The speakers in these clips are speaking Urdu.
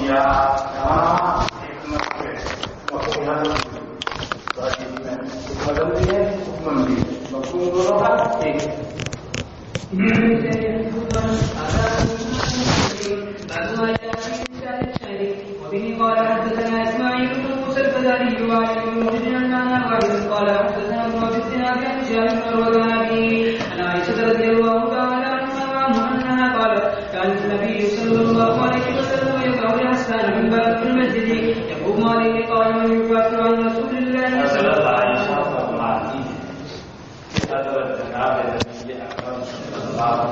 دیا حکمت کے بدل دی ہے حکم دی مفہوم دونوں کا ایک وبه قال حدثنا اسماعيل بن موسى الفزاري وعلي بن مسلم عن وائل قال حدثنا ابن ابي الزناد عن هشام بن عروه عن عائشه رضي الله تعالى عنها انها قالت كان النبي صلى الله عليه وسلم يقرا لحسان من باب المسجد يقوم عليه قائما يكافر عن رسول الله صلى الله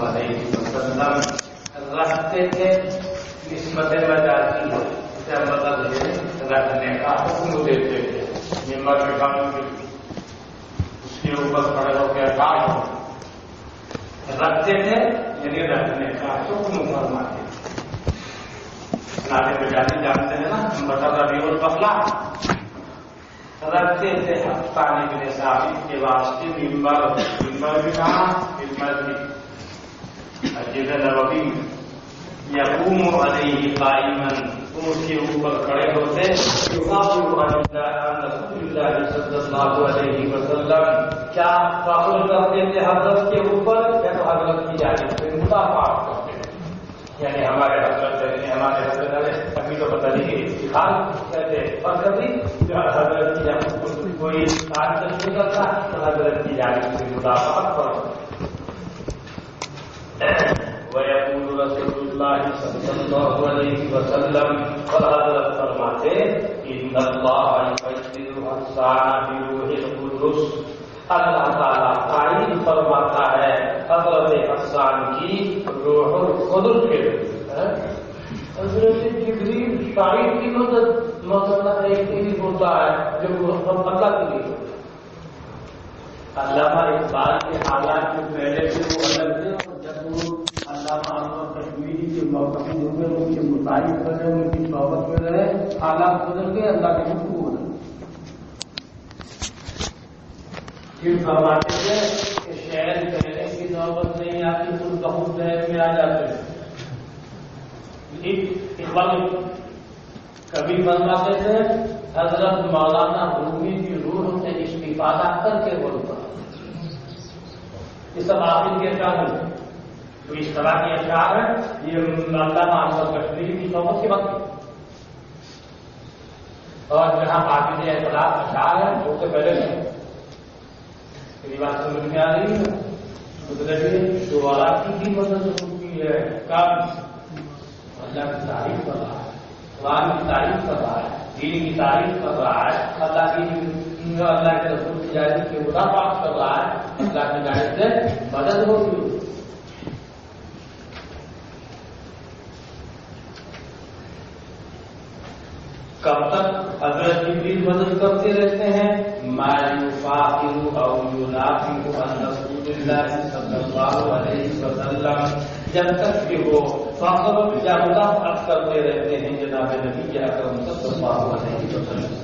عليه وسلم رکھتے تھے نسبت میں جاتی ہے مطلب رکھنے کا حکم دیتے تھے نمبر میں کم اس کے اوپر کھڑے ہو کے رکھتے تھے یعنی رکھنے کا حکم فرماتے ناطے پہ جانتے ہیں نا بتا ربیع الفضل رکھتے تھے ہفتانے کے لیے ثابت کے واسطے ممبر بھی کہاں ممبر بھی مسجد نبوی یقوم علیہ قائما اس کے اوپر کھڑے ہوتے یقابل رسول اللہ صلی اللہ علیہ وسلم کیا فخر کرتے تھے حضرت کے اوپر یا تو حضرت کی جانب سے مدافعت کرتے تھے یعنی ہمارے حضرت ابھی تو پتہ نہیں اتحاد کہتے اور کبھی حضرت کی جانب کوئی تعلق نہیں کرتا تو حضرت کی جانب سے مدافعت کرتے ويقول رسول الله صلى الله عليه وسلم فحضرت فرماتے ان اللہ يفجر حسان بروح القدس اللہ تعالیٰ تعین فرماتا ہے حضرت حسان کی روح القدس کے حضرت جبریل تعین کی مدد ایک ہی ہوتا ہے جو اللہ کے لیے علامہ اقبال کے حالات جو پہلے سے وہ الگ تھے علامہ کشمیری کے موقع ہوئے ان کے مطابق رہے ان کی صحبت میں رہے حالات بدل گئے اللہ کے حکم ہو رہے پھر فرماتے تھے کہ شہر کہنے کی نوبت نہیں آتی خود بخود شہر میں آ جاتے ہیں کبھی فرماتے تھے حضرت مولانا رومی کی روح سے استفادہ کر کے بولتا یہ سب آپ کے کام تو اس طرح کے اشعار ہیں یہ علامہ احمد کشمیری کی صحبت کے وقت اور جہاں حافظ اطلاع اشعار ہیں وہ سے پہلے نہیں میری بات سمجھ میں آ رہی ہے دوبارہ کی بھی مدد ہوتی ہے کام اللہ کی تعریف کر رہا ہے قرآن کی تعریف کر رہا ہے دین کی تعریف کر رہا ہے اللہ کے رسول کی جانب سے مدافعت کر رہا ہے اللہ کی جانب سے مدد ہوتی ہے کب تک حضرت جبریل مدد کرتے رہتے ہیں ما یفاخر او ینافر عن رسول اللہ صلی اللہ علیہ وسلم جب تک کہ وہ فخر یا مدافعت کرتے رہتے ہیں جناب نبی اکرم صلی اللہ علیہ وسلم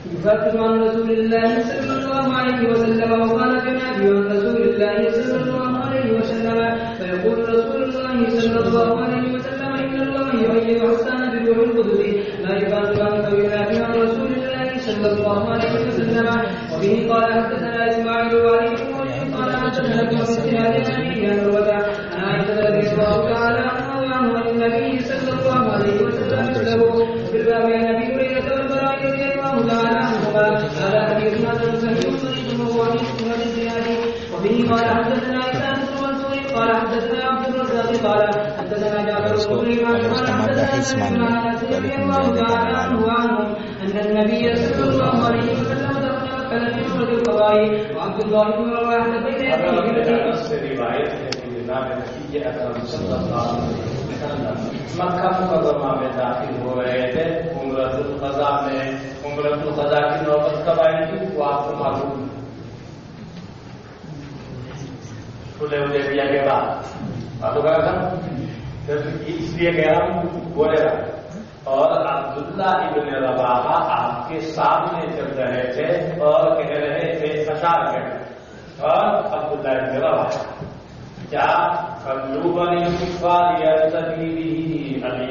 يفكر عن رسول الله صلى الله عليه وسلم وقال جنابي عن رسول الله صلى الله عليه وسلم فيقول رسول الله صلى الله عليه وسلم إن الله يؤيد حسان بروح القدس لا يفعل عنك وينافي عن رسول الله صلى الله عليه وسلم وبه قال حدثنا إسماعيل وعلي بن مسلم قال حدثنا ابن مسعود عن عروة عن عائشة رضي الله تعالى عنها وعن النبي صلى الله عليه وسلم له في الباب عن أبي هريرة والبراء رضي الله تعالى عنهما هذا حديث حسن صحيح وهو حديث ابن الزناد وبه قال حدثنا إسحاق بن منصور قال حدثنا عبد الرزاق قال حدثنا جعفر بن سليمان قال حدثنا سليمان عن أنس رضي الله تعالى عنه وعنهم أن النبي صلى الله عليه وسلم دخل مكة في عمرة القضاء وعبد الله بن رواحة بين يديه مکہ مکرمہ میں داخل ہو رہے تھے عمرۃ القضاء میں عمرۃ القضاء کی نوبت کب آئی تھی وہ آپ کو معلوم کھلے حدیبیہ کے بعد بات ہو گیا تھا اس لیے کہہ رہا ہوں بولے گا اور عبداللہ ابن رواحہ آپ کے سامنے چل رہے تھے اور کہہ رہے تھے اشار کہہ اور عبداللہ ابن رواحہ کیا قلوبنی فاریت تدیری علی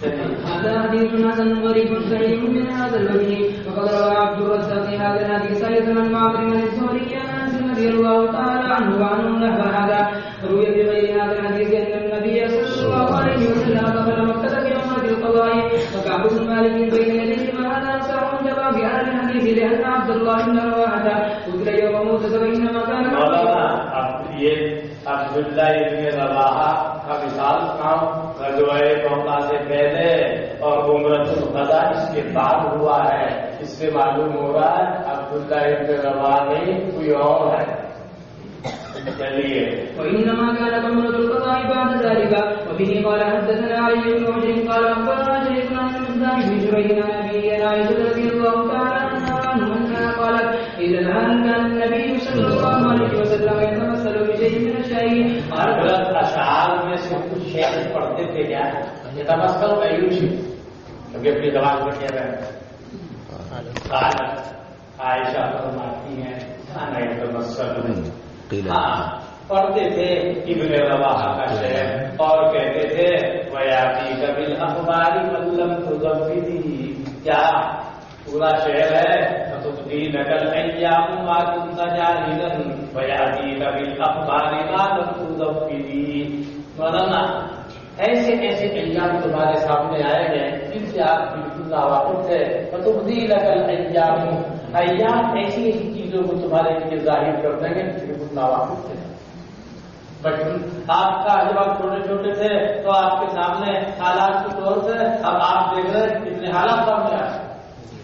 هذا حديث حسن غريب صحيح من هذا الوجه وقد روى عبد الرزاق هذا الحديث ايضا عن معمر بن الزهري عن انس رضي الله تعالى عنه وعنه نحو هذا. روي بغير هذا الحديث ان النبي صلى الله عليه وسلم دخل مكه في عمره القضاء وكعب بن مالك بين يديه وهذا اكثر جواب هذا الحديث لان عبد الله بن رواحه قتل يوم موت فانما كان عبداللہ ابن رواحہ کا مثال کام غزوہ موقع سے پہلے اور عمرۃ القضاء اس کے بعد ہوا ہے۔ اس سے معلوم ہو رہا ہے عبداللہ ابن رواحہ نہیں کوئی اور ہے۔ چلیے وإنما كانت عمرة القضاء بعد ذلك وبه قال حدثنا علي بن حجر قال أخبرنا شريك عن المقدام بن جبير عن أبيه عن عائشة رضي الله تعالى عنها قالت إذا كان النبي صلى الله عليه وسلم يتمثل بشيء من الشيء حضرت اشعار میں سے کچھ شعر پڑھتے تھے کیا يتمثل أيوشي کیونکہ اپنی زبان میں کہہ رہے ہیں قالت عائشہ فرماتی ہیں أنا يتمثل پڑھتے تھے ابن رواحہ کا شعر اور کہتے تھے وَيَأْتِيكَ بِالْأَخْبَارِ مَن لَّمْ تُزَبِّدِهِ کیا پورا شعر ہے تُبْدِي لَكَ الْأَيَّامُ مَا كُنتَ جَاهِلًا وَيَأْتِيكَ بِالْأَخْبَارِ مَا لَمْ تُزَبِّدِهِ مولانا ایسے ایام تمہارے سامنے آئے ہیں جن سے آپ بالکل ناواقف تھے تُبْدِي لَكَ الْأَيَّامُ ایام ایسی چیزوں کو تمہارے لیے ظاہر کر دیں گے بالکل ناواقف تھے۔ بچپن آپ کا جب آپ چھوٹے چھوٹے تھے تو آپ کے سامنے حالات کے طور سے اب آپ دیکھ رہے ہیں کتنے حالات سامنے آئے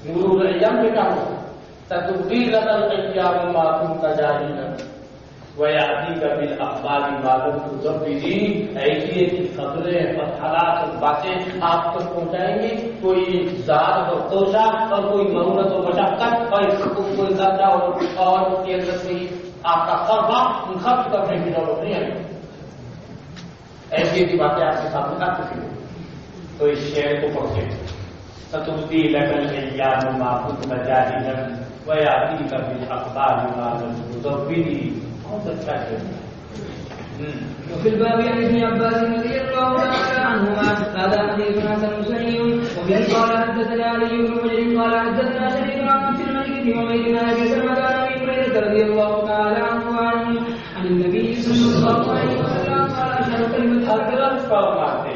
مرور ایام پہ کیا ہوتا تبدی لگل ایام ما كنت جاهلا ويأتيك بالأخبار ما لم تزبدي ایسی ایسی خبریں اور حالات اور باتیں آپ تک پہنچائیں گے کوئی زاد اور توشہ اور کوئی ضرورت اور مشقت اور کوئی زردہ اور اس کے اندر کوئی آپ کا قربہ خرچ کرنے کی ضرورت نہیں ہے۔ ایسی ایسی باتیں آپ کے سامنے آ چکی ہیں تو اس شعر کو پڑھتے ستبدی لگل ایام ما كنت جاهلا وياتيك بالاخبار ما لم تدبري. بہت اچھا شعر. وفي الباب عن ابن عباس رضي الله تعالى عنهما هذا حديث حسن صحيح. وبه قال حدثنا علي بن حجر قال حدثنا شريك عن عبد الملك بن عمير بن ابي سلمة عن ابي هريرة رضي الله تعالى عنه عن النبي صلى الله عليه وسلم قال اشهر كلمة حضرت فرماتے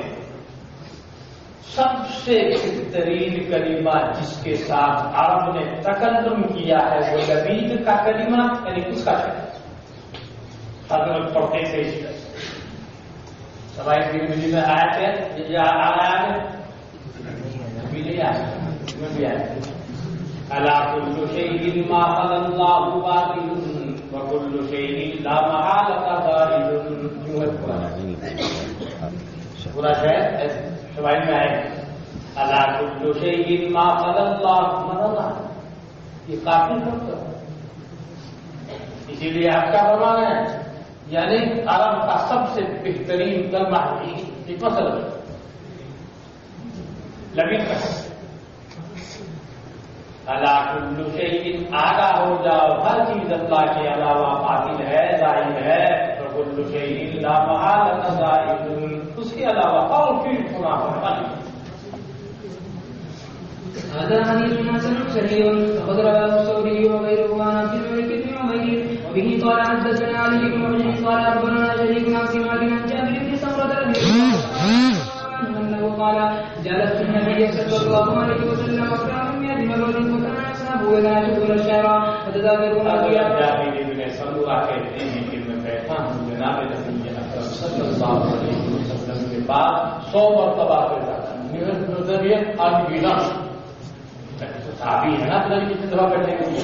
سب سے بہترین کلمہ جس کے ساتھ عرب نے تکلم کیا ہے وہ لبید کا کلمہ یعنی کس کا شعر. حضرت پڑھتے تھے اس طرح سوائی ترمذی میں آیا تھے یا آیا بھی نہیں آیا میں بھی آیا الا كل شيء ما قال الله باطل وكل شيء لا محالة ظاهر. پورا شعر سوائی میں آئے الا كل شيء ما قال الله مرضا. یہ کافی ہوتا اسی لیے آپ کا فرمانا ہے یعنی عرب کا سب سے بہترین کلمہ ایک مسئلہ لبید کا الا كل شيء آگاہ ہو جاؤ ہر چیز اللہ کے علاوہ باطل ہے ظاہر ہے. وكل شيء لا محالة ظاهر اس کے علاوہ اور پھر سنا ہونا. هذا حديث حسن صحيح وقد رواه الثوري وغيره عن عبد الملك بن عمير. وبه قال حدثنا علي بن حجر قال اخبرنا شريك عن سماك عن جابر بن سمرة رضي الله عنه انه قال جلست النبي صلى الله عليه وسلم اكثر من 100 مرة وكان اصحابه يناشدون الشعر وتذاكرون القيام. جابر بن سمرة کہتے ہیں کہ میں بیٹھا ہوں جناب نبی اکرم صلی اللہ علیہ وسلم کے بعد 100 مرتبہ بیٹھا تھا. نظریہ آدمی صحابی ہے نا کتنی دفعہ بیٹھے گے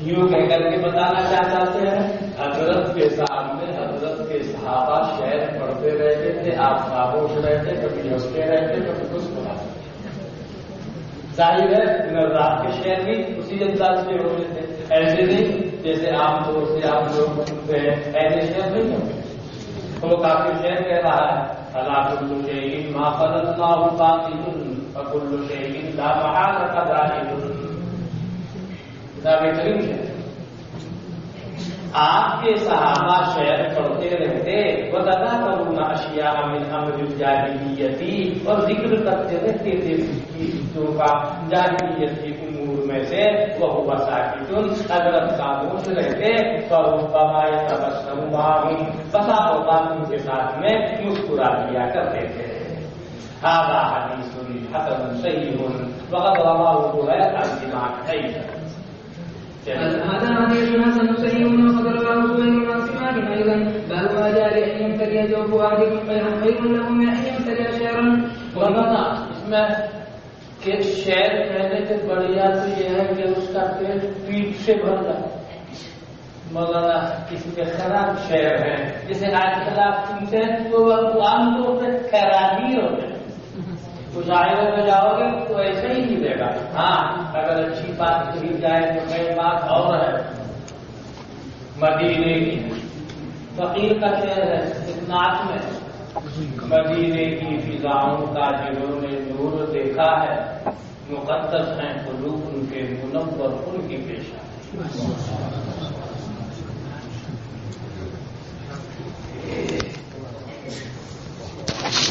یوں کہہ کر کے بتانا کیا چاہتے ہیں حضرت کے سامنے حضرت کے صحابہ شعر پڑھتے رہتے تھے. آپ خاموش رہتے کبھی ہنستے رہتے کبھی مسکراتے. ظاہر ہے رات کے شعر بھی اسی انداز کے ہوتے تھے. ایسے نہیں جیسے عام طور سے آپ لوگ سنتے ہیں ایسے شعر نہیں ہوتے. تو وہ کافی شعر کہہ رہا ہے الا كل شيء ما قال الله باطل وكل شيء لا محالة ظاهر. بہترین ہے. آپ کے صحابہ شعر پڑھتے رہتے وتذاکرون اشیاء من امر الجاہلیت اور ذکر کرتے رہتے تھے چیزوں کا جاہلیت کی امور میں سے. وہ ساکت حضرت خاموش رہتے فربما یتبسم معهم بسا اوقات ان کے ساتھ میں مسکرا دیا کرتے تھے. هذا حدیث حسن صحیح وقد رواه زهير عن سماك ايضا. هذا حديث حسن صحيح وقد رواه زهير عن سماك ايضا. باب ما جاء ان يمتلئ جوف احدكم خير له من ان يمتلئ شعرا. ورنہ اس میں کہ شعر کہنے سے بڑھیا تو یہ ہے کہ اس کا پیٹ پیٹ سے بھر جائے. مولانا اس میں خراب شعر ہے جسے آج کل آپ سنتے ہیں تو وہ عام طور سے خیراتی ہوتے ہیں. کچھ آئروں میں جاؤ گے تو ایسا ہی ملے گا. ہاں اگر اچھی بات کہی جائے تو کئی بات اور ہے. مدینے کی فقیر کا شعر ہے اس نعت میں مدینے کی فضاؤں کا جنہوں نے نور دیکھا ہے مقدس ہیں قلوب ان کے منور ان کی پیشہ.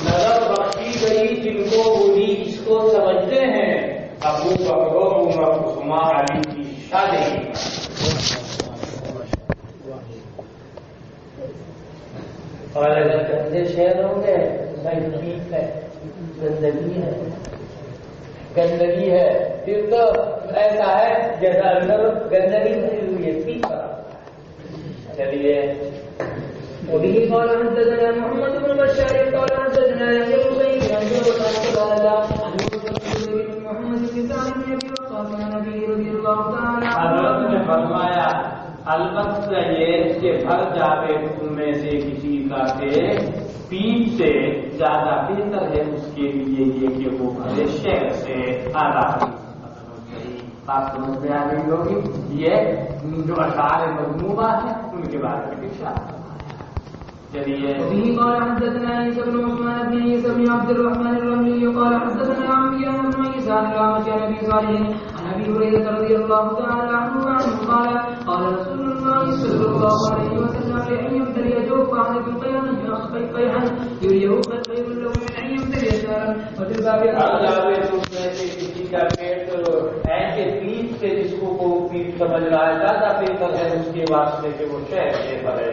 نظر بخشی گئی جن کو وہی اس کو سمجھتے ہیں ابو بکر و عمر عثمان علی کی شادی. اور اگر گندے شہر ہوں گے بھائی ٹھیک ہے گندگی ہے گندگی ہے پھر تو ایسا ہے جیسا اندر گندگی بھری ہوئی ہے. ٹھیک ہے چلیے. وبه قال حدثنا محمد بن بشار قال حدثنا يحيى بن سعيد عن محمد بن محمد بن سعد بن ابي وقاص عن ابي رضي الله تعالى عنه. حضرت نے فرمایا البتہ یہ کہ بھر جاوے ان میں سے کسی کا پیٹ سے زیادہ بہتر ہے اس کے لیے یہ کہ وہ بھرے شہر سے آزاد. بات سمجھ میں آ گئی ہوگی. یہ جو اشعار مضمومہ ہیں ان کے بارے میں ارشاد. چلیے. وفيه قال حدثنا عيسى بن عثمان بن عيسى بن عبد الرحمن الرملي قال حدثنا عمي بن عيسى عن الأعمش عن أبي صالح عن أبي هريرة رضي الله تعالى عنه قال قال رسول الله صلى الله عليه وسلم لأن يمتلئ جوف أحدكم قيحا يريه خير له من أن يمتلئ شارا. وفي الباب کسی کا پیٹ ایسے پیٹ سے جس کو پیٹ سمجھ رہا ہے زیادہ بہتر ہے اس کے واسطے کہ وہ شہر سے بھرے.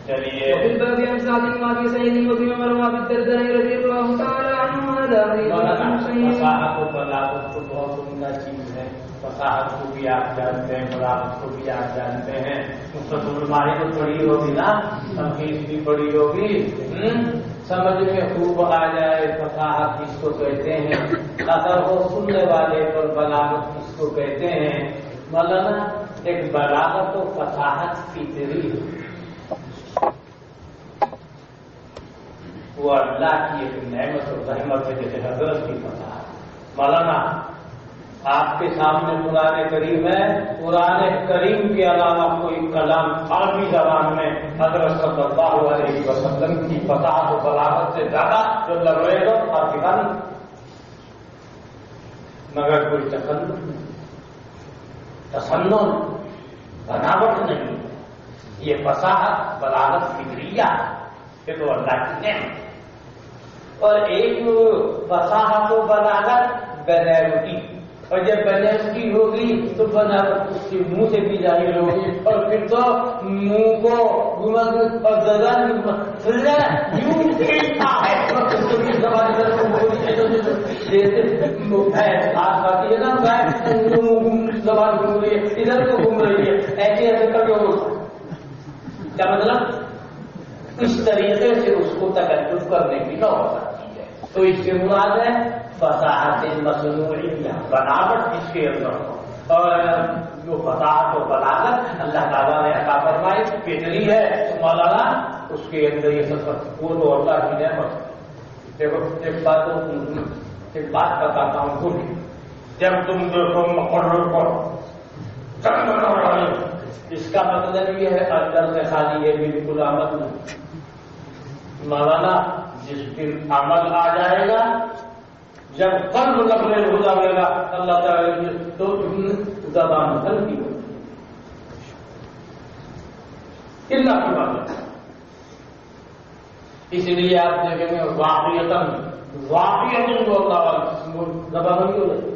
چلیے. وفي الباب عن سعد بن ابي سعيد وابن عمر وابي الدرداء رضي الله تعالى عنهما هذا حديث فصاحت و بلاغت تو بہت عمدہ چیز ہے. فصاحت کو بھی آپ جانتے ہیں, بلاغت کو بھی آپ جانتے ہیں. مختصر المعانی تو پڑھی ہوگی نا, تمہید بھی پڑھی ہوگی, سمجھ میں خوب آ جائے فصاحت کس کو کہتے ہیں, اثر ہو سننے والے پر بلاغت کس کو کہتے ہیں. مولانا ایک بلاغت و فصاحت فطری ہے, وہ اللہ کی ایک نعمت اور رحمت ہے, جیسے حضرت کی فصاحت. مولانا آپ کے سامنے قرآن کریم ہے, قرآن کریم کے علاوہ کوئی کلام عربی زبان میں حضرت صلی اللہ علیہ وسلم کی فصاحت و بلاغت سے زیادہ جو لرویز اور دکھا نہیں, مگر کوئی تصنع بناوٹ نہیں. یہ فصاحت بلاغت فکریہ ہے, تو اللہ کی نعمت. اور ایک فصاحت و بلاغت بناوٹی, اور جب بناوٹی ہوگی تو بناوٹ اس کے منہ سے بھی ظاہر ہوگی, اور پھر تو منہ کو گھما اور زبان یوں کھیلتا ہے ہاتھ کھاتی ہے نا, زبان گھوم رہی ہے, ادھر کو گھوم رہی ہے, ایسے ایسے کر کے کیا مطلب اس طریقے سے اس کو تکلف کرنے کی نوبت آتی ہے. تو اس سے مراد ہے فصاحت مصنوعیہ, بناوٹ جس کے اندر ہو. اور جو فصاحت و بلاغت اللہ تعالیٰ نے عطا فرمائی فطری ہے, مولانا اس کے اندر یہ سب وہ تو اللہ کی نعمت. دیکھو ایک بات بتاتا ہوں خود, جب تم دیکھو مقرر کرو اس کا مطلب یہ ہے اندر سے خالی ہے, بالکل عمل نہیں. مولانا جس دن عمل آ جائے گا, جب قلب لبریز ہو جائے گا اللہ تعالیٰ تو زبان ہلکی ہو اللہ کی بات. اس لیے آپ دیکھیں گے واقعیتاً جو اللہ زبان ہلکی ہو جائے.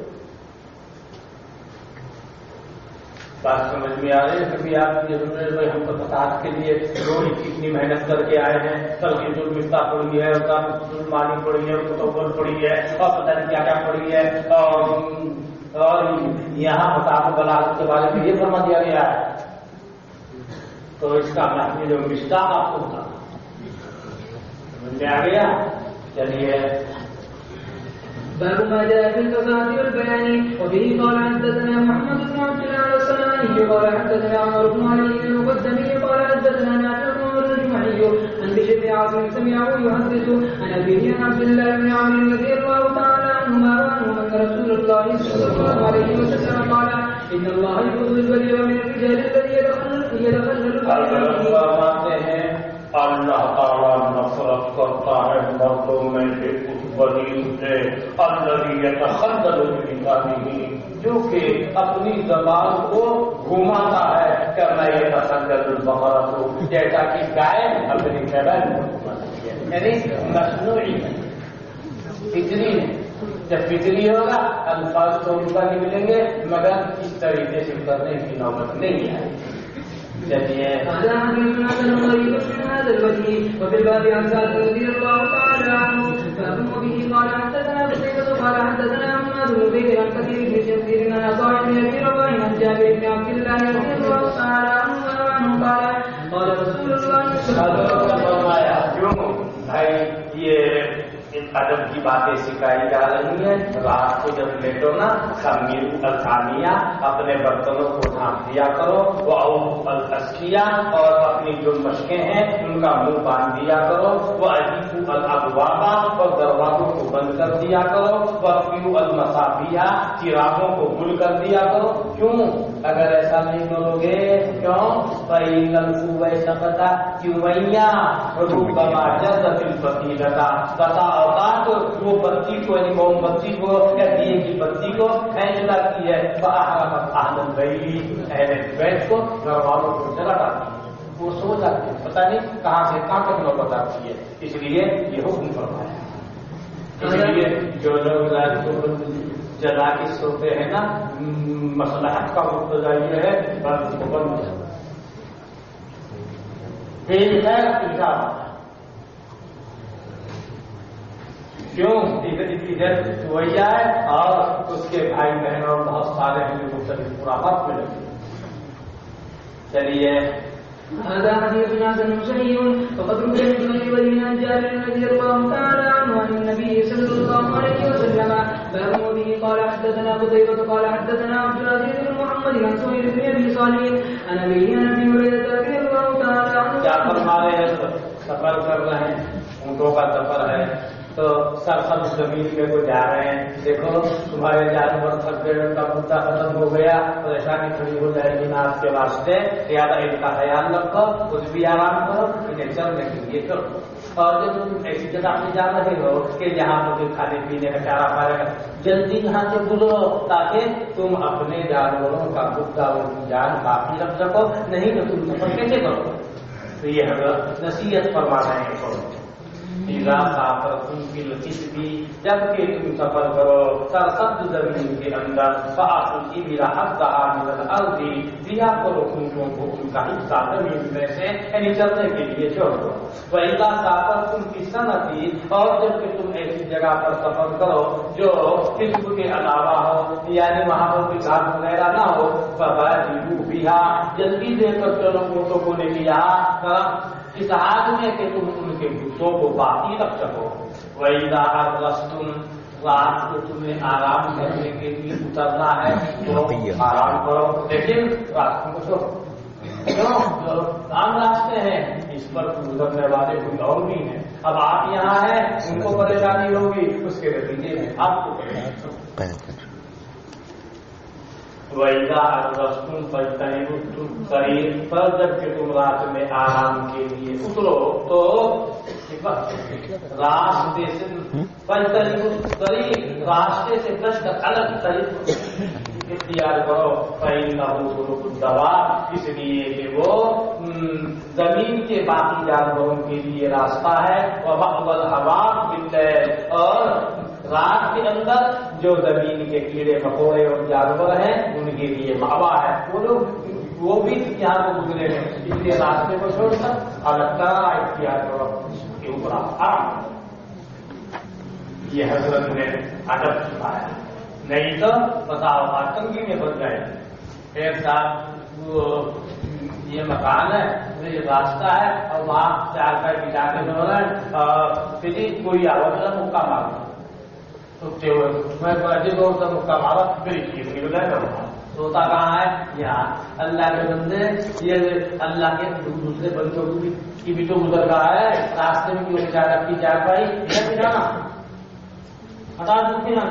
بات سمجھ میں آ رہی ہے. کبھی آپ یہ سن رہے بھائی ہم تو فساد کے لیے روز کتنی محنت کر کے آئے ہیں, تلخیص المفتاح پڑھی ہے, مانی پڑھی ہے, متول پڑھی ہے, اور پتہ نہیں کیا کیا پڑھی ہے, اور یہاں فساد و بلاغت کے بارے میں یہ فرما دیا گیا ہے. تو اس کا محمل جو مفتاح آپ کو بتا سمجھ میں آ گیا. چلیے. باب ما جاء في الفصاحة والبيان. وبه قال حدثنا محمد بن عبد الله الصنعاني قال حدثنا عمر بن علي المقدمي قال حدثنا نافع بن عمر الجمعي عن بشر بن عاصم سمعه يحدث عن أبيه عن عبد الله بن عمرو رضي الله تعالى عنهما وعنه أن رسول الله صلى الله عليه وسلم قال إن الله يبغض البليغ من الرجال الذي يتخلل اللہ تعالیٰ نفرت کرتا ہے مردوں میں سے اس بلیغ سے الذی یتخلل بلسانہ, جو کہ اپنی زبان کو گھماتا ہے, کما یتخلل البقرۃ, جیسا کہ گائے اپنی زبان کو گھماتی ہے. یعنی مصنوعی فطری ہے. جب فطری ہوگا الفاظ تو ان کا نکلیں گے, مگر اس طریقے سے کرنے کی نوبت نہیں ہے. هذا حديث حسن غريب من هذا الوجه. وفي الباب عن سعد رضي الله تعالى عنه باب وبه قال حدثنا قتيبة قال حدثنا عماد بن زيد عن كثير بن جزير عن عطاء بن ابي رباح عن جابر بن عبد الله رضي الله تعالى عنه قال رسول الله صلى الله عليه وسلم ادب کی باتیں سکھائی جا رہی ہیں. رات کو جب لیٹو نا, خمیر الثانیہ, اپنے برتنوں کو ڈھانپ دیا کرو, وہ الاسقیہ, اور اپنی جو مشقیں ہیں ان کا منہ باندھ دیا کرو, وہ عجیب الابواب اور دروازوں کو بند کر دیا کرو، وقفوا المصابیح چراغوں کو گل کر دیا کرو. کیوں؟ اگر ایسا نہیں کرو گے کیوں؟ فإن القوة سقطا کیویا ربما جذت الفتیلتا بتا اوقات وہ بتی کو یعنی موم بتی کو یا دیے کی بتی کو کھینچ لاتی ہے، فأحرقت أهل البيت اہل بیت کو گھر والوں کو جلا ڈالتی ہے. وہ سو جاتے ہیں، پتہ نہیں کہاں سے کہاں تک نوبت آتی ہے. اس لیے یہ حکم فرمایا. اس لیے جو لوگ جلا کے سوتے ہیں نا، مصلحت کا مقتضا یہ ہے بس کو بند ہے. کیوں ادھر وہی ہے اور اس کے بھائی بہن اور بہت سارے ہیں جو مختلف پرامت میں لگے. چلیے هذا حديث حسن صحيح. وقد روي عن ابي عن جابر رضي الله تعالى عنه عن النبي صلى الله عليه وسلم باب به قال حدثنا قتيبة قال حدثنا عبد العزيز بن محمد عن سهيل بن ابي صالح عن ابي هريرة رضي الله تعالى عنه. کیا فرما رہے ہیں؟ سفر کر رہے ہیں، اونٹوں کا سفر ہے تو سرسبز زمین میں وہ جا رہے ہیں. دیکھو تمہارے جانور تھک گئے، ان کا مدعا ختم ہو گیا، پریشانی کھڑی ہو جائے گی ناس کے واسطے، لہٰذا ان کا خیال رکھو، کچھ بھی آرام کرو، انہیں چلنے کے لیے کرو. اور جب تم ایسی جگہ پہ جا رہے ہو کہ جہاں مجھے کھانے پینے کا چارہ پائے گا، جلدی یہاں سے گزرو تاکہ تم اپنے جانوروں کا مدعا اور جان باقی رکھ سکو، نہیں تو تم سفر کیسے کرو. تو یہ حضرت نصیحت فرما رہے ہیں. جب کہ تم سفر کرو سرسبز زمین کے اندر دیا کرو اونٹوں کو ان کا حصہ زمین میں سے، یعنی چلنے کے لیے چھوڑ دو. وَإِذَا سَافَرْتُمْ فِي السَّنَةِ اور جب کہ تم ایسی جگہ پر سفر کرو جو حزب کے علاوہ ہو، یعنی وہاں پر کوئی گھاٹ وغیرہ نہ ہو، فَبَادِرُوا بِهَا جلدی دے کر چلو اونٹوں کو لے لیا اس حال میں کہ تم ان کے غصوں کو باقی رکھ سکو. وَإِذَا أَرْغَسْتُمْ رات کو تمہیں آرام کرنے کے لیے اترنا ہے تو آرام کرو، لیکن رات کو چھوڑو. کیوں؟ جو عام راستے ہیں اس پر گزرنے والے کوئی اور بھی ہیں. اب آپ یہاں ہیں، ان کو پریشانی ہوگی، اس کے نتیجے میں آپ کو پریشانی. وَإِذَا أَرْغَسْتُمْ فَاجْتَنِبُوا الطَّرِيقَ پر جب کہ تم رات میں آرام کے لیے اترو تو راستے سے فَاجْتَنِبُوا الطَّرِيقَ راستے سے کش کر الگ طریق اختیار کرو. فَإِنَّهُ طُرُقُ الدَّوَابِ اس لیے کہ وہ زمین کے باقی جانوروں کے لیے راستہ ہے. وَمَأْوَى الْحَوَامِ بِاللَّيْلِ اور رات کے اندر جو زمین کے کیڑے مکوڑے اور جانور ہیں ان کے لیے ماوا ہے. وہ لوگ وہ بھی یہاں کو گزرے ہیں، اس لیے راستے کو چھوڑ کر الگ طرح اختیار کرو کے اوپر آرام. یہ حضرت نے ادب سکھایا، نہیں تو بتاؤ تنگی میں بن جائے. ایک ساتھ وہ یہ مکان ہے، یہ راستہ ہے اور وہاں چار پیر بچا کے ہو رہے ہیں اور پھر کوئی آواز مکہ مارا سوچتے ہوئے میں عجیب اور سے مکہ مارا پھر سوتا کہاں ہے؟ یہاں. اللہ کے بندے یہ اللہ کے دوسرے بندوں کی بھی تو گزر رہا ہے، راستے میں کیوں چار کی چار پائی بچانا ہٹا دوں نا.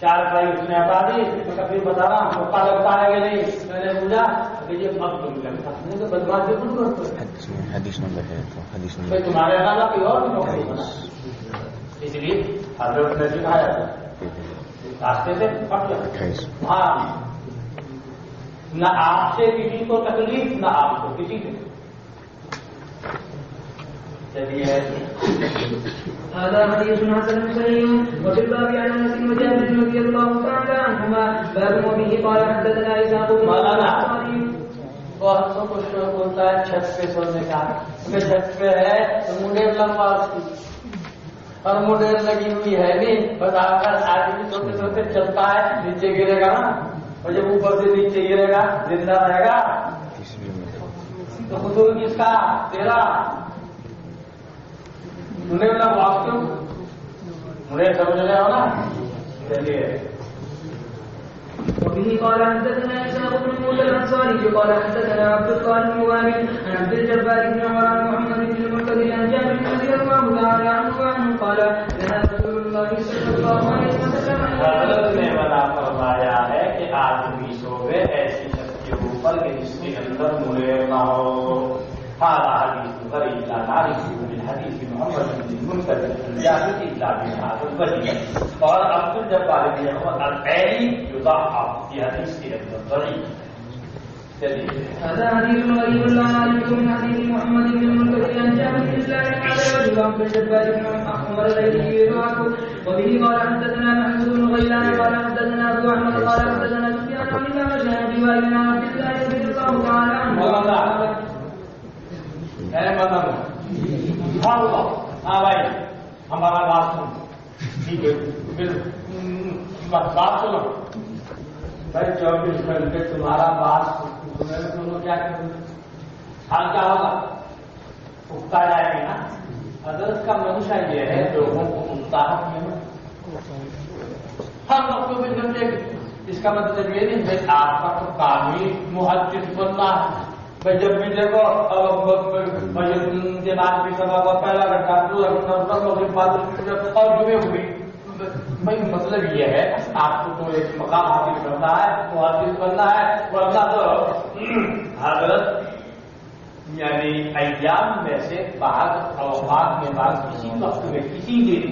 چار پائی اس نے ہٹا دی. میں کبھی بتا رہا ہوں مکہ لگتا ہے کہ نہیں. میں نے پوچھا کہ یہ اب تم لگتا ہے بدماش سے کچھ کرتے حدیث نمبر ہے تو حدیث نمبر تمہارے خیال کوئی اور بھی نوکری بنا. اس لیے حضرت نے سکھایا راستے سے پٹ جاؤ. ہاں نہ آپ سے کسی کو تکلیف نہ آپ کو کسی سے. چلیے هذا حديث حسن صحيح. وفي الباب عن انس وجابر رضي الله تعالى عنهما باب وبه قال حدثنا اسحاق بن ابراهيم. بہت سو کچھ لوگ بولتا ہے چھت پہ سونے کا، چھت پہ ہے تو منڈیر لمبا اور منڈیر لگی ہوئی ہے نہیں، بس آپ کا آدمی سوتے سوتے چلتا ہے نیچے گرے گا نا، اور جب اوپر سے نیچے گرے گا زندہ رہے گا تو قصور کس کا؟ تیرا. منڈیر لمبا کیوں؟ منڈیر سمجھ رہے ہو نا. چلیے وبه قال حدثنا اسحاق بن موسى الانصاري قال حدثنا عبد القادر بن وائل عن عبد الجبار بن عمر عن محمد بن المنكدر عن جابر رضي الله تعالى عنه قال نهى رسول الله صلى الله عليه وسلم حضرت نے منع فرمایا ہے کہ آدمی سوے ایسی چھت کے اوپر کہ جس کے اندر مڑیر نہ ہو. هذا حديث غريب لا نعرفه من حديث محمد بن المنكدر الجاهلي الا بهذا الوجه. اور عبد الجبار بن محمد العيني يضعف في حديث ابن ضعيف. هذا حديث غريب لا نعرفه من حديث محمد بن المنكدر عن جابر بن الله عن عبد الجبار بن عمر العيني يضعف. وبه قال حدثنا محمود بن غيلان قال حدثنا ابو احمد قال حدثنا سفيان عن الأعمش عن ابي وائل عن عبد الله رضي الله تعالى عنه. ہاں بھائی ہمارا بات سن. ٹھیک ہے بات سنو بھائی. 24 گھنٹے تمہارا بات تمہیں دونوں کیا کریں گے؟ حال کیا ہوگا؟ اگتا جائے گی نا. حضرت کا منشا یہ ہے لوگوں کو اکساہٹ میں ہر وقت کو بھی سمجھے. اس کا مطلب یہ نہیں بھائی آپ کا تو کام ہی محدث بننا ہے. بھائی جب بھی دیکھو جناب کی سبھا کا پہلا گھنٹہ دوسرا گھنٹہ اور جمعے ہوئی. بھائی مطلب یہ ہے آپ کو تو ایک مقام حاصل کرنا ہے محدث بننا ہے. ورنہ تو حضرت یعنی ایام میں سے بعض اوقات میں بعض کسی وقت میں کسی دن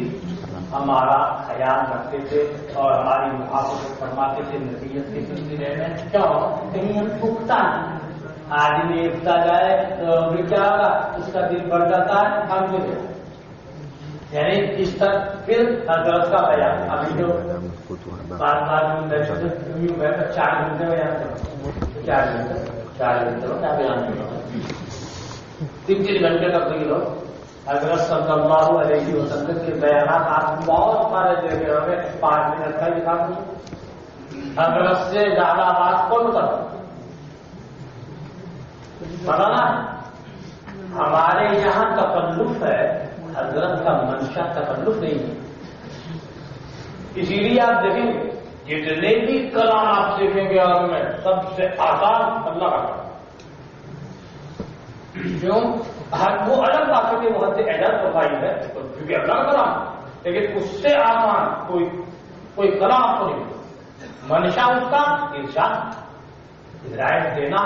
ہمارا خیال رکھتے تھے اور ہماری محافظت فرماتے تھے نصیحت کے سلسلے میں. کیوں کہیں ہم پختہ آدمی اٹھتا جائے تو کیا ہوگا؟ اس کا دل بڑھ جاتا ہے. ہم کو یعنی اس طرح پھر حضرت کا بیان ابھی جو 4 گھنٹے میں 4 گھنٹے کیا بیان کرو 3 گھنٹے کا کوئی لوگ حضرت صلی اللہ علیہ وسلم کے بیانات آپ بہت سارے دیکھے ہوں گے. 5 منٹ کا دکھا دوں. حضرت سے زیادہ بات کون کرتا بنانا. ہمارے یہاں تکلف ہے. حضرت کا منشا تکلف نہیں ہے. اسی لیے آپ دیکھیں گے جتنے بھی کلام آپ سیکھیں گے عرب میں سب سے آسان اللہ کا کلام. کیوں؟ وہ الگ بات ہے کہ بہت سے اعجاز صفائی ہے کیونکہ اللہ کا کلام. لیکن اس سے آسان کوئی کلام آپ کو نہیں. منشا اس کا ارشاد ہدایت دینا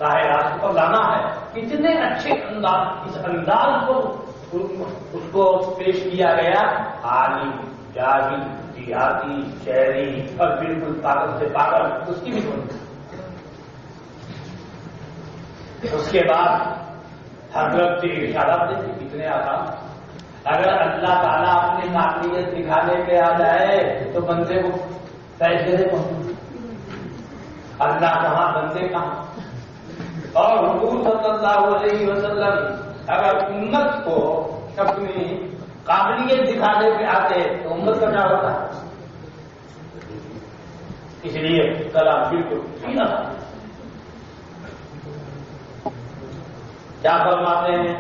راہ راست پر لانا ہے. کتنے اچھے انداز اس انداز کو اس کو پیش کیا گیا. عالم جاہل دیہاتی شہری اور بالکل پاگل سے پاگل اس کی بھی سنت. اس کے بعد حضرت کے ارشادات دیکھیں کتنے آسان. اگر اللہ تعالیٰ اپنی قابلیت دکھانے پہ آ جائے تو بندے کو پیسے دے پہنچے. اللہ کہاں بندے کہاں. اور حضور صلی اللہ علیہ وسلم اگر امت کو اپنی قابلیت دکھانے پہ آتے تو امت کا کیا ہوتا ہے. اس لیے کلام بالکل سیدھا کیا فرماتے ہیں.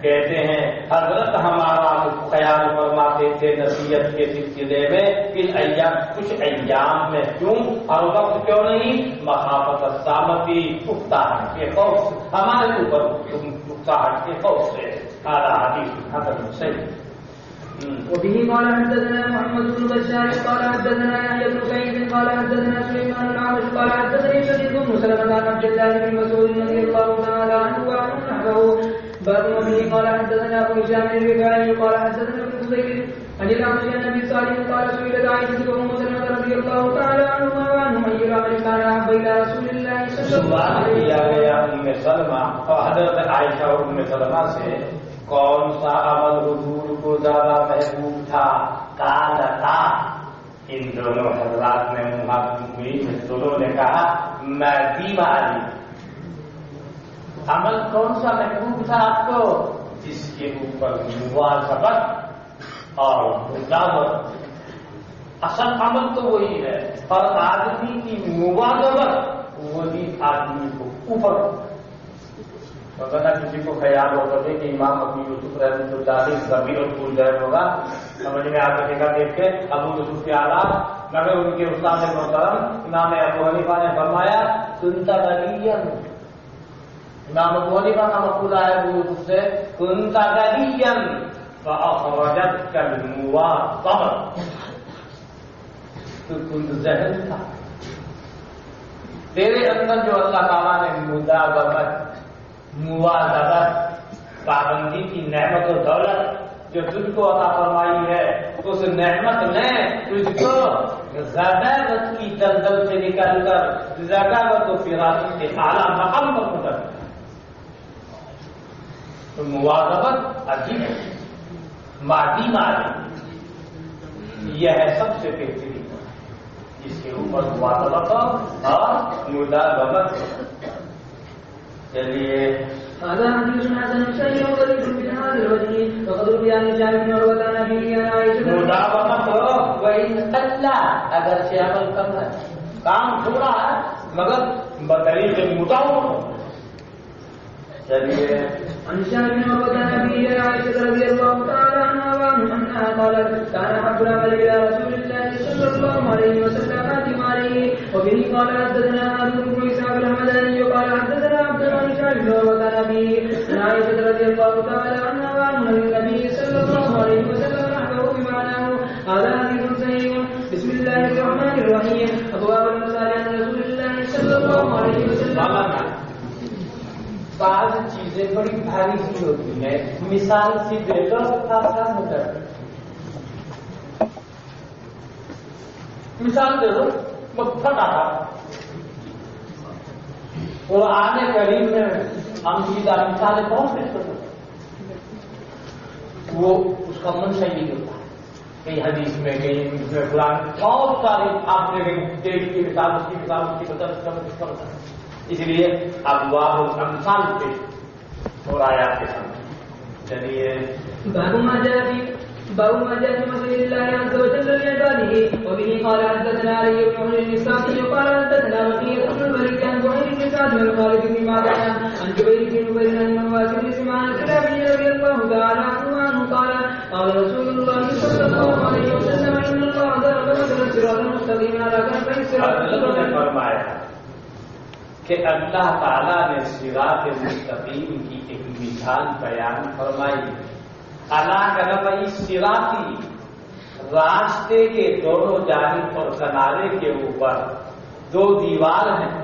کہتے ہیں حضرت ہمارا خیال فرماتے تھے نصیحت کے سلسلے میں کچھ ایام میں کیوں ہر وقت کیوں نہیں. مخافت السامتی اکتاہٹ کے خوف ہمارے اوپر اکتاہٹ کے خوف سے. اعلیٰ حدیث حسن صحیح. وبه قال حدثنا محمد بن بشار قال حدثنا يحيى بن سعيد قال حدثنا سليمان الأعمش قال حدثني شديد بن مسلمة عن عبد الله بن مسعود رضي الله تعالى عنه وعنه نحوه. باب وبه قال حدثنا ابو هشام الرفاعي قال حدثنا ابن فضيل عن الأعمش عن ابي صالح قال سئلت عائشة وام سلمة رضي الله تعالى عنهما وعنهم اي العمل كان احب الى رسول الله صلى الله عليه وسلم. حضرت عائشہ اور ام سلمہ سے کون سا عمل حضور کو زیادہ محبوب تھا. قالتا ان دونوں حضرات نے دونوں نے کہا میں بیماری. عمل کون سا محبوب تھا آپ کو؟ جس کے اوپر مواظبت اور مداوت. اصل عمل تو وہی ہے اور آدمی کی مواظبت وہی آدمی کو اوپر. اگر کسی کو خیال ہو کر کہ امام ابو یوسف رحمۃ اللہ علیہ کبھی اور بھول جائے ہوگا سمجھ میں آپ نے دیکھ کے ابو یوسف کے آلات مگر ان کے استاد محترم امام ابو حنیفہ نے فرمایا کنتا غنیا. امام ابو حنیفہ کا مقولہ ہے ابو یوسف سے کنتا غنیا فأخرجتك المواظبة تو تم ذہن تھا تیرے اندر جو اللہ تعالیٰ نے مواظبت پابندی کی نعمت و دولت جو تجھ کو عطا فرمائی ہے اس نعمت نے تجھ کو زیادہ کی دلدل سے نکل کر زیادہ و فراست کے اعلیٰ مقام پر پہنچا تو مواظبت عجیب ہے مادی معنی یہ ہے سب سے بہترین جس کے اوپر مواظبت اور مداومت چلیے هذا حديث حسن صحيح وغريب من هذا الوجه وقد روي عن جابر بن عروة عن أبيه عن عائشة مداومت وإن قل اگر سے عمل کرنا ہے کام تھوڑا ہے مگر بطریق مداومت چلیے عن هشام بن عروة عن أبيه عن عائشة رضي الله تعالى عنها أنها قالت كان أحب العمل إلى رسول الله صلى الله عليه وسلم خاتم عليه وبه قال حدثنا هارون بن إسحاق الحمداني وقال حدثنا عبد الله بن عروة عن أبيه عن عائشة رضي الله تعالى عنها وعن النبي صلى الله عليه وسلم نحوه بمعناه هذا حديث صحيح بسم الله الرحمن الرحيم أبواب المسائل عن رسول الله صلى الله عليه وسلم بعض چیزیں بڑی بھاری سی ہوتی ہیں مثال سی دے تو آسان ہو جاتی مثال دے دو مقصد آتا اور آنے قریب میں ہم سیدھا مثالیں بہت پیش کر سکتے وہ اس کا منشا یہ ہوتا ہے کئی حدیث میں کئی قرآن بہت سارے آپ نے دیکھ کی مثال اس کی مثال اس کی بدل اس لیے ابواب الامثال پیش اور آیات کے سامنے چلیے باب ما جاء في مثل الله عز وجل لعباده وبه قال حدثنا علي بن عمر النسائي قال حدثنا بقية بن الوليد عن زهير بن سعد بن خالد بن معدان عن جبير بن نبير عن نواس بن سمعان الكلابي رضي الله تعالى عنه قال قال رسول الله صلى الله عليه وسلم ان الله ضرب مثلا صراطا مستقيما على كنفي الصراط فرمایا کہ اللہ تعالیٰ نے صراط مستقیم کی ایک مثال بیان فرمائی علی کنفی صراطی راستے کے دونوں جانب اور کنارے کے اوپر دو دیوار ہیں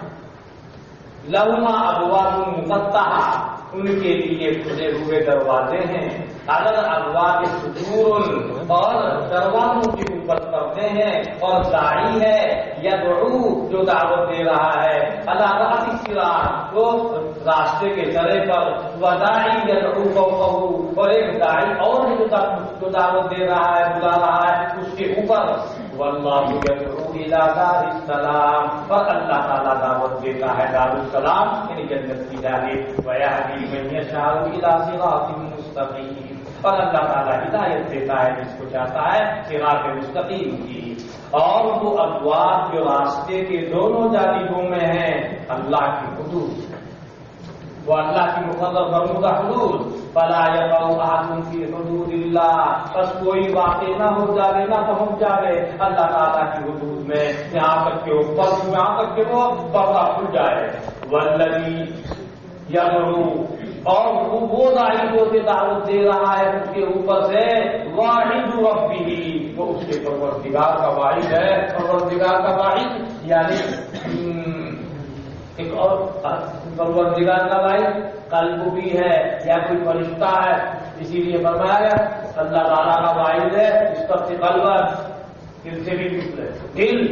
لہما ابواب مفتحہ ان کے لیے کھلے ہوئے دروازے ہیں اگر ابواب صدور اور دروازوں کے اوپر پردے ہیں اور داعی ہے یدعو جو دعوت دے رہا ہے اللہ راس الصراط وہ راستے کے سرے پر وداعی یدعو فوقہ اور ایک داعی اور جو دعوت دے رہا ہے بلا رہا ہے اس کے اوپر واللہ یدعو الی دار السلام اور اللہ تعالیٰ دعوت دیتا ہے دار السلام یعنی جنت کی جانب ویہدی من یشاء الی صراط مستقیم اور اللہ تعالیٰ ہدایت دیتا ہے جس کو چاہتا ہے صراط مستقیم کی اور وہ ابواب جو راستے کے دونوں جانبوں میں ہیں اللہ کی حدود وہ اللہ کی مقرر فرمودہ حدود فلا یقع احد فی حدود اللہ بس کوئی واقع نہ ہو جائے نہ پہنچ جائے اللہ تعالیٰ کی حدود میں یہاں تک کہ وہ پردہ کھل جائے والذی یدعو اور وہ داعی کو دعوت دے رہا ہے اس کے اوپر سے واحد ربہ وہ اس کے پروردگار کا واحد ہے پروردگار کا واحد یعنی ایک اور پروردگار کا واحد قلب بھی ہے یا کوئی فرشتہ ہے اسی لیے فرمایا گیا اللہ تعالیٰ کا واحد ہے اس پر سے قلب دل سے بھی نکلے دل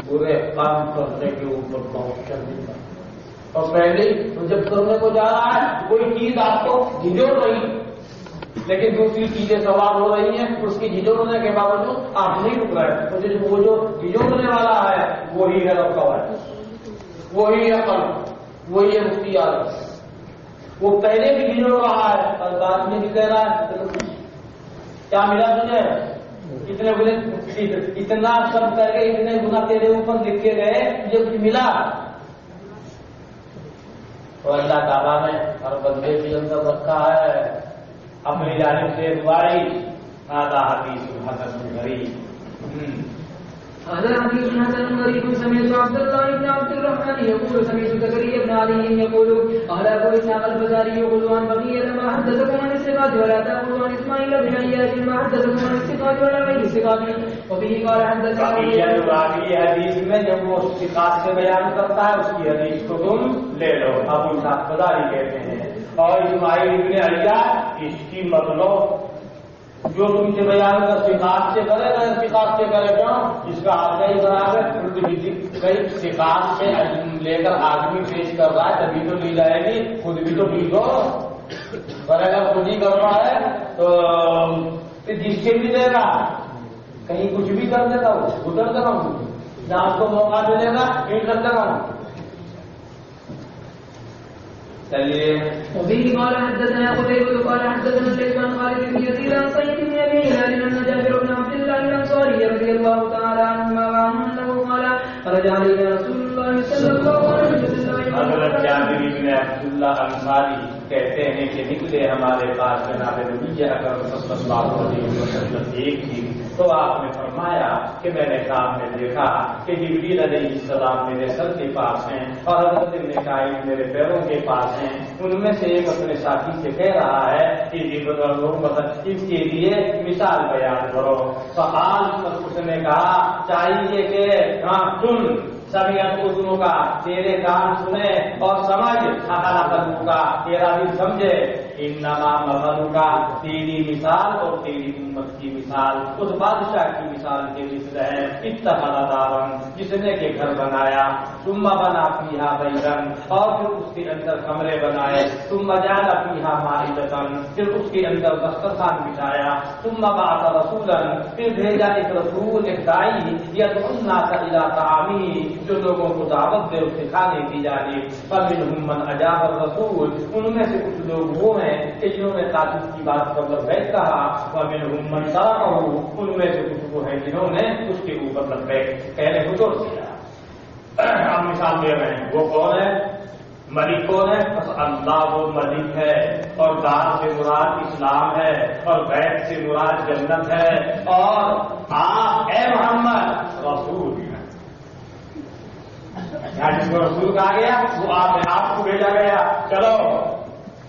برے کام کرنے کے اوپر بہت شرمندہ اور پہلے جب کرنے کو جا رہا ہے کوئی چیز آپ کو جھجھوڑ رہی لیکن دوسری چیزیں سوال ہو رہی ہیں اس کی جھجھوڑنے کے باوجود آپ نہیں رک رہے وہ جو جھجھوڑنے والا ہے وہی ہے رب کا واحد وہی عقل وہی ہے اختیار وہ پہلے بھی جھجھوڑ رہا ہے اور بعد میں بھی کہہ رہا ہے کیا ملا تجھے اتنے اتنا سب کر کے اتنے گناہ تیرے اوپر لکھے گئے یہ کچھ ملا تو اللہ تعالیٰ نے ہر بندے کے اندر رکھا ہے اپنی جانب سے دعائی هذا حدیث حسن غریب هذا حديث حسن غريب سمعت عبد الله بن عبد الرحمن يقول سمعت زكريا بن علي يقول قال أبو إسحاق الفزاري يقول عن بقية ما حدثكم عن الثقات ولا تأخذوا عن إسماعيل بن أياش ما حدثكم عن الثقات ولا غير الثقات وبه قال حدثنا باقی حدیث میں جب وہ ثقات سے بیان کرتا ہے اس کی حدیث کو تم لے لو. ابو اسحاق الفزاری کہتے ہیں اور اسماعیل بن علیاش اس کی مطلب جو تم سے بیان کر ثقات سے کرے گا ثقات سے کرے گا اس کا آپ کا ہی برابر کئی ثقات سے لے کر آدمی پیش کر رہا ہے تبھی تو لی جائے گی. خود بھی تو ٹھیک ہو پر اگر خود ہی کر رہا ہے تو جس سے بھی دے گا کہیں کچھ بھی کر دیتا ہوں گزر کر رہا ہوں جہاں کو موقع ملے گا یہ کرتا رہا ہوں. وفيه قال حدثنا قتيبة قال حدثنا الليث عن خالد بن يزيد عن سعيد بن أبي هلال أن جابر بن عبد الله الأنصاري رضي الله تعالى عنهما وعنه أنه قال خرج علينا رسول الله صلى الله عليه وسلم. حضرت جابر بن عبد اللہ انصاری کہتے ہیں کہ نکلے ہمارے پاس جناب نبی اکرم صلی اللہ علیہ وسلم ایک تھی تو آپ نے فرمایا کہ میں نے خواب میں دیکھا کہ جبریل علیہ السلام میرے سر کے پاس ہیں اور حضرت میکائیل میرے پیروں کے پاس ہیں. ان میں سے ایک اپنے ساتھی سے کہہ رہا ہے کہ اس کے لیے مثال بیان کرو. اس نے کہا چاہیے کہ سن سمیت اذنوں کا تیرے کان سنے اور سمجھ اخلاق کا تیرا بھی سمجھے. انما مثل کا تیری مثال اور تیری امت کی مثال اس بادشاہ کی مثال کے مثل ہے اتخذ دارا جس نے کہ گھر بنایا ثم بنا فیہا بیتا اور پھر اس کے اندر کمرے بنائے ثم جعل فیہا مائدۃ پھر اس کے اندر دسترخوان بچھایا ثم بعث رسولا پھر بھیجا ایک رسول ایک داعی یدعو الناس الی طعامہ جو لوگوں کو دعوت دے اسے کھانے کی جانب. فمنہم من اجاب الرسول ان میں سے کچھ لوگ وہ ہیں کہ جنہوں نے تعلق کی بات پر لبیک کہا. ومنہم من ترکہ ان میں سے کچھ وہ ہیں جنہوں نے اس کے اوپر لبیک کہنے کو چھوڑ دیا. ہم مثال دے رہے ہیں وہ کون ہے ملک کون ہے بس اللہ وہ ملک ہے اور دار سے مراد اسلام ہے اور بیت سے مراد جنت ہے اور آپ اے محمد رسول جس کو رسول کہا گیا وہ آپ کو بھیجا گیا چلو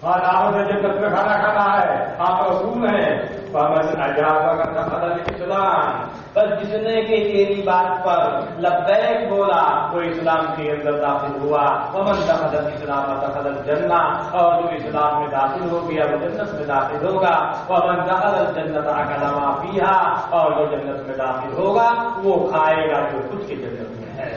اور آپ نے جنت میں کھانا کھانا ہے آپ رسول ہیں. فمن اجاب کا دخل الاسلام بس جس نے کہ تیری بات پر لبیک بولا وہ اسلام کے اندر داخل ہوا. ومن دخل الاسلام دخل الجنہ اور جو اسلام میں داخل ہو گیا وہ جنت میں داخل ہوگا. ومن دخل الجنۃ اکل ما فیہا اور جو جنت میں داخل ہوگا وہ کھائے گا جو کچھ کی جنت میں ہے.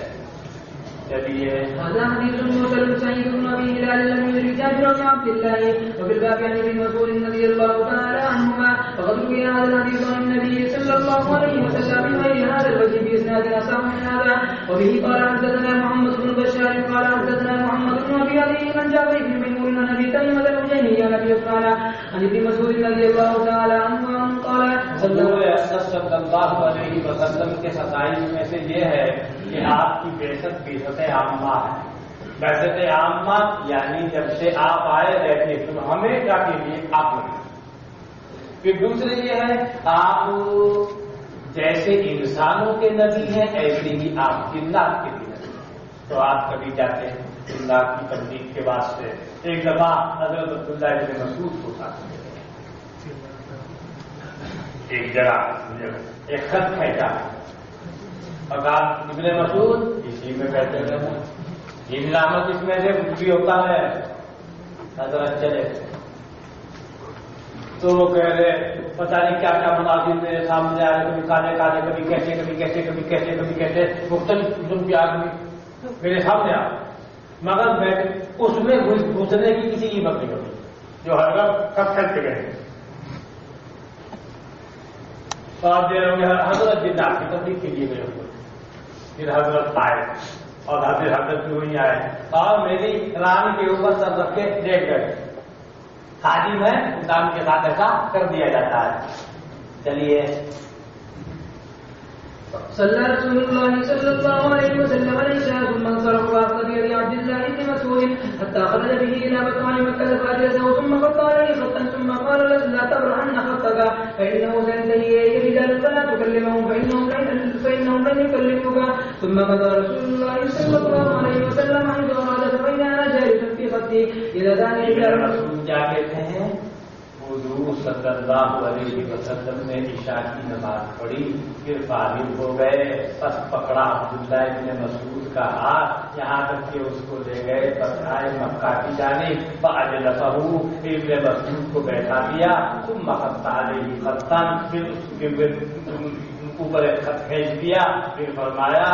هذا حديث مرسل سعيد بن ابي هلال لم يدرك جابر بن عبد الله وفي الباب عن ابن مسعود رضي الله تعالى عنهما فقد روي هذا الحديث عن النبي صلى الله عليه وسلم بغير هذا الوجه باسناد اصح من هذا. وبه قال حدثنا محمد بن بشار قال حدثنا محمد بن ابي علي عن جابر بن ميمون عن ابي تميمة الحجيمي عن ابي عثمان عن ابن مسعود رضي الله تعالى عنه قال صلی اللہ علیہ وسلم کے خصائص میں سے یہ ہے کہ آپ کی بعثت عامہ ہے. بعثت عامہ یعنی جب سے آپ آئے رہتے تو ہمیشہ کے لیے آپ نے. پھر دوسرے یہ ہے آپ جیسے انسانوں کے نبی ہیں ایسے ہی آپ جنات کے بھی نبی. تو آپ کبھی جاتے ہیں جنات کی تبلیغ کے واسطے. ایک دفعہ حضرت عبداللہ بن مسعود کو ساتھ ایک جگہ ایک خط پھینکا اور ابن مسعود اسی میں بیٹھے رہنا. علامت اس میں سے کچھ بھی ہوتا ہے حضرت چلے تو وہ کہہ رہے پتہ نہیں کیا کیا مناظر میرے سامنے آ رہے کبھی کانے کانے کبھی کیسے کبھی کیسے کبھی کیسے کبھی کیسے مختلف قسم کے آدمی میرے سامنے آ مگر میں اس میں گھسنے کی کسی قیمت نہیں ہوتی جو حضرت کب کھیلتے گئے. آپ دیر ہوں گے حضرت جنات کی تبلیغ کے لیے گئے ہوئے. پھر حضرت آئے اور حضرت کیوں نہیں آئے اور میری رانی کے اوپر سر رکھ کے دیکھ گئے. خادم ہے انسان کے ساتھ ایسا کر دیا جاتا ہے. چلیے صلى رسول الله صلى الله عليه وسلم العشاء ثم انصرف واخذ بيد عبد الله بن مسعود حتى خرج به الى مكان مكه فاجلسه ثم قال عليه خطا ثم قال لا تبرحن خطك فانه سينتهي اليك رجال فلا تكلمهم فانهم لن يكلموك. ثم قضى رسول الله صلى الله عليه وسلم حيث اراد فبين انا جالس رسول کیا کہتے ہیں؟ حضور صلی اللہ علیہ وسلم نے عشاء کی نماز پڑھی، پھر فارغ ہو گئے، بس پکڑا عبداللہ ابن مسعود کا ہاتھ، یہاں تک کہ اس کو لے گئے بسائے مکہ کی جانب، فاجلسہ ابن مسعود کو بیٹھا دیا، ثم خط علیہ خطا، پھر اس کے اوپر ایک خط کھینچ دیا، پھر فرمایا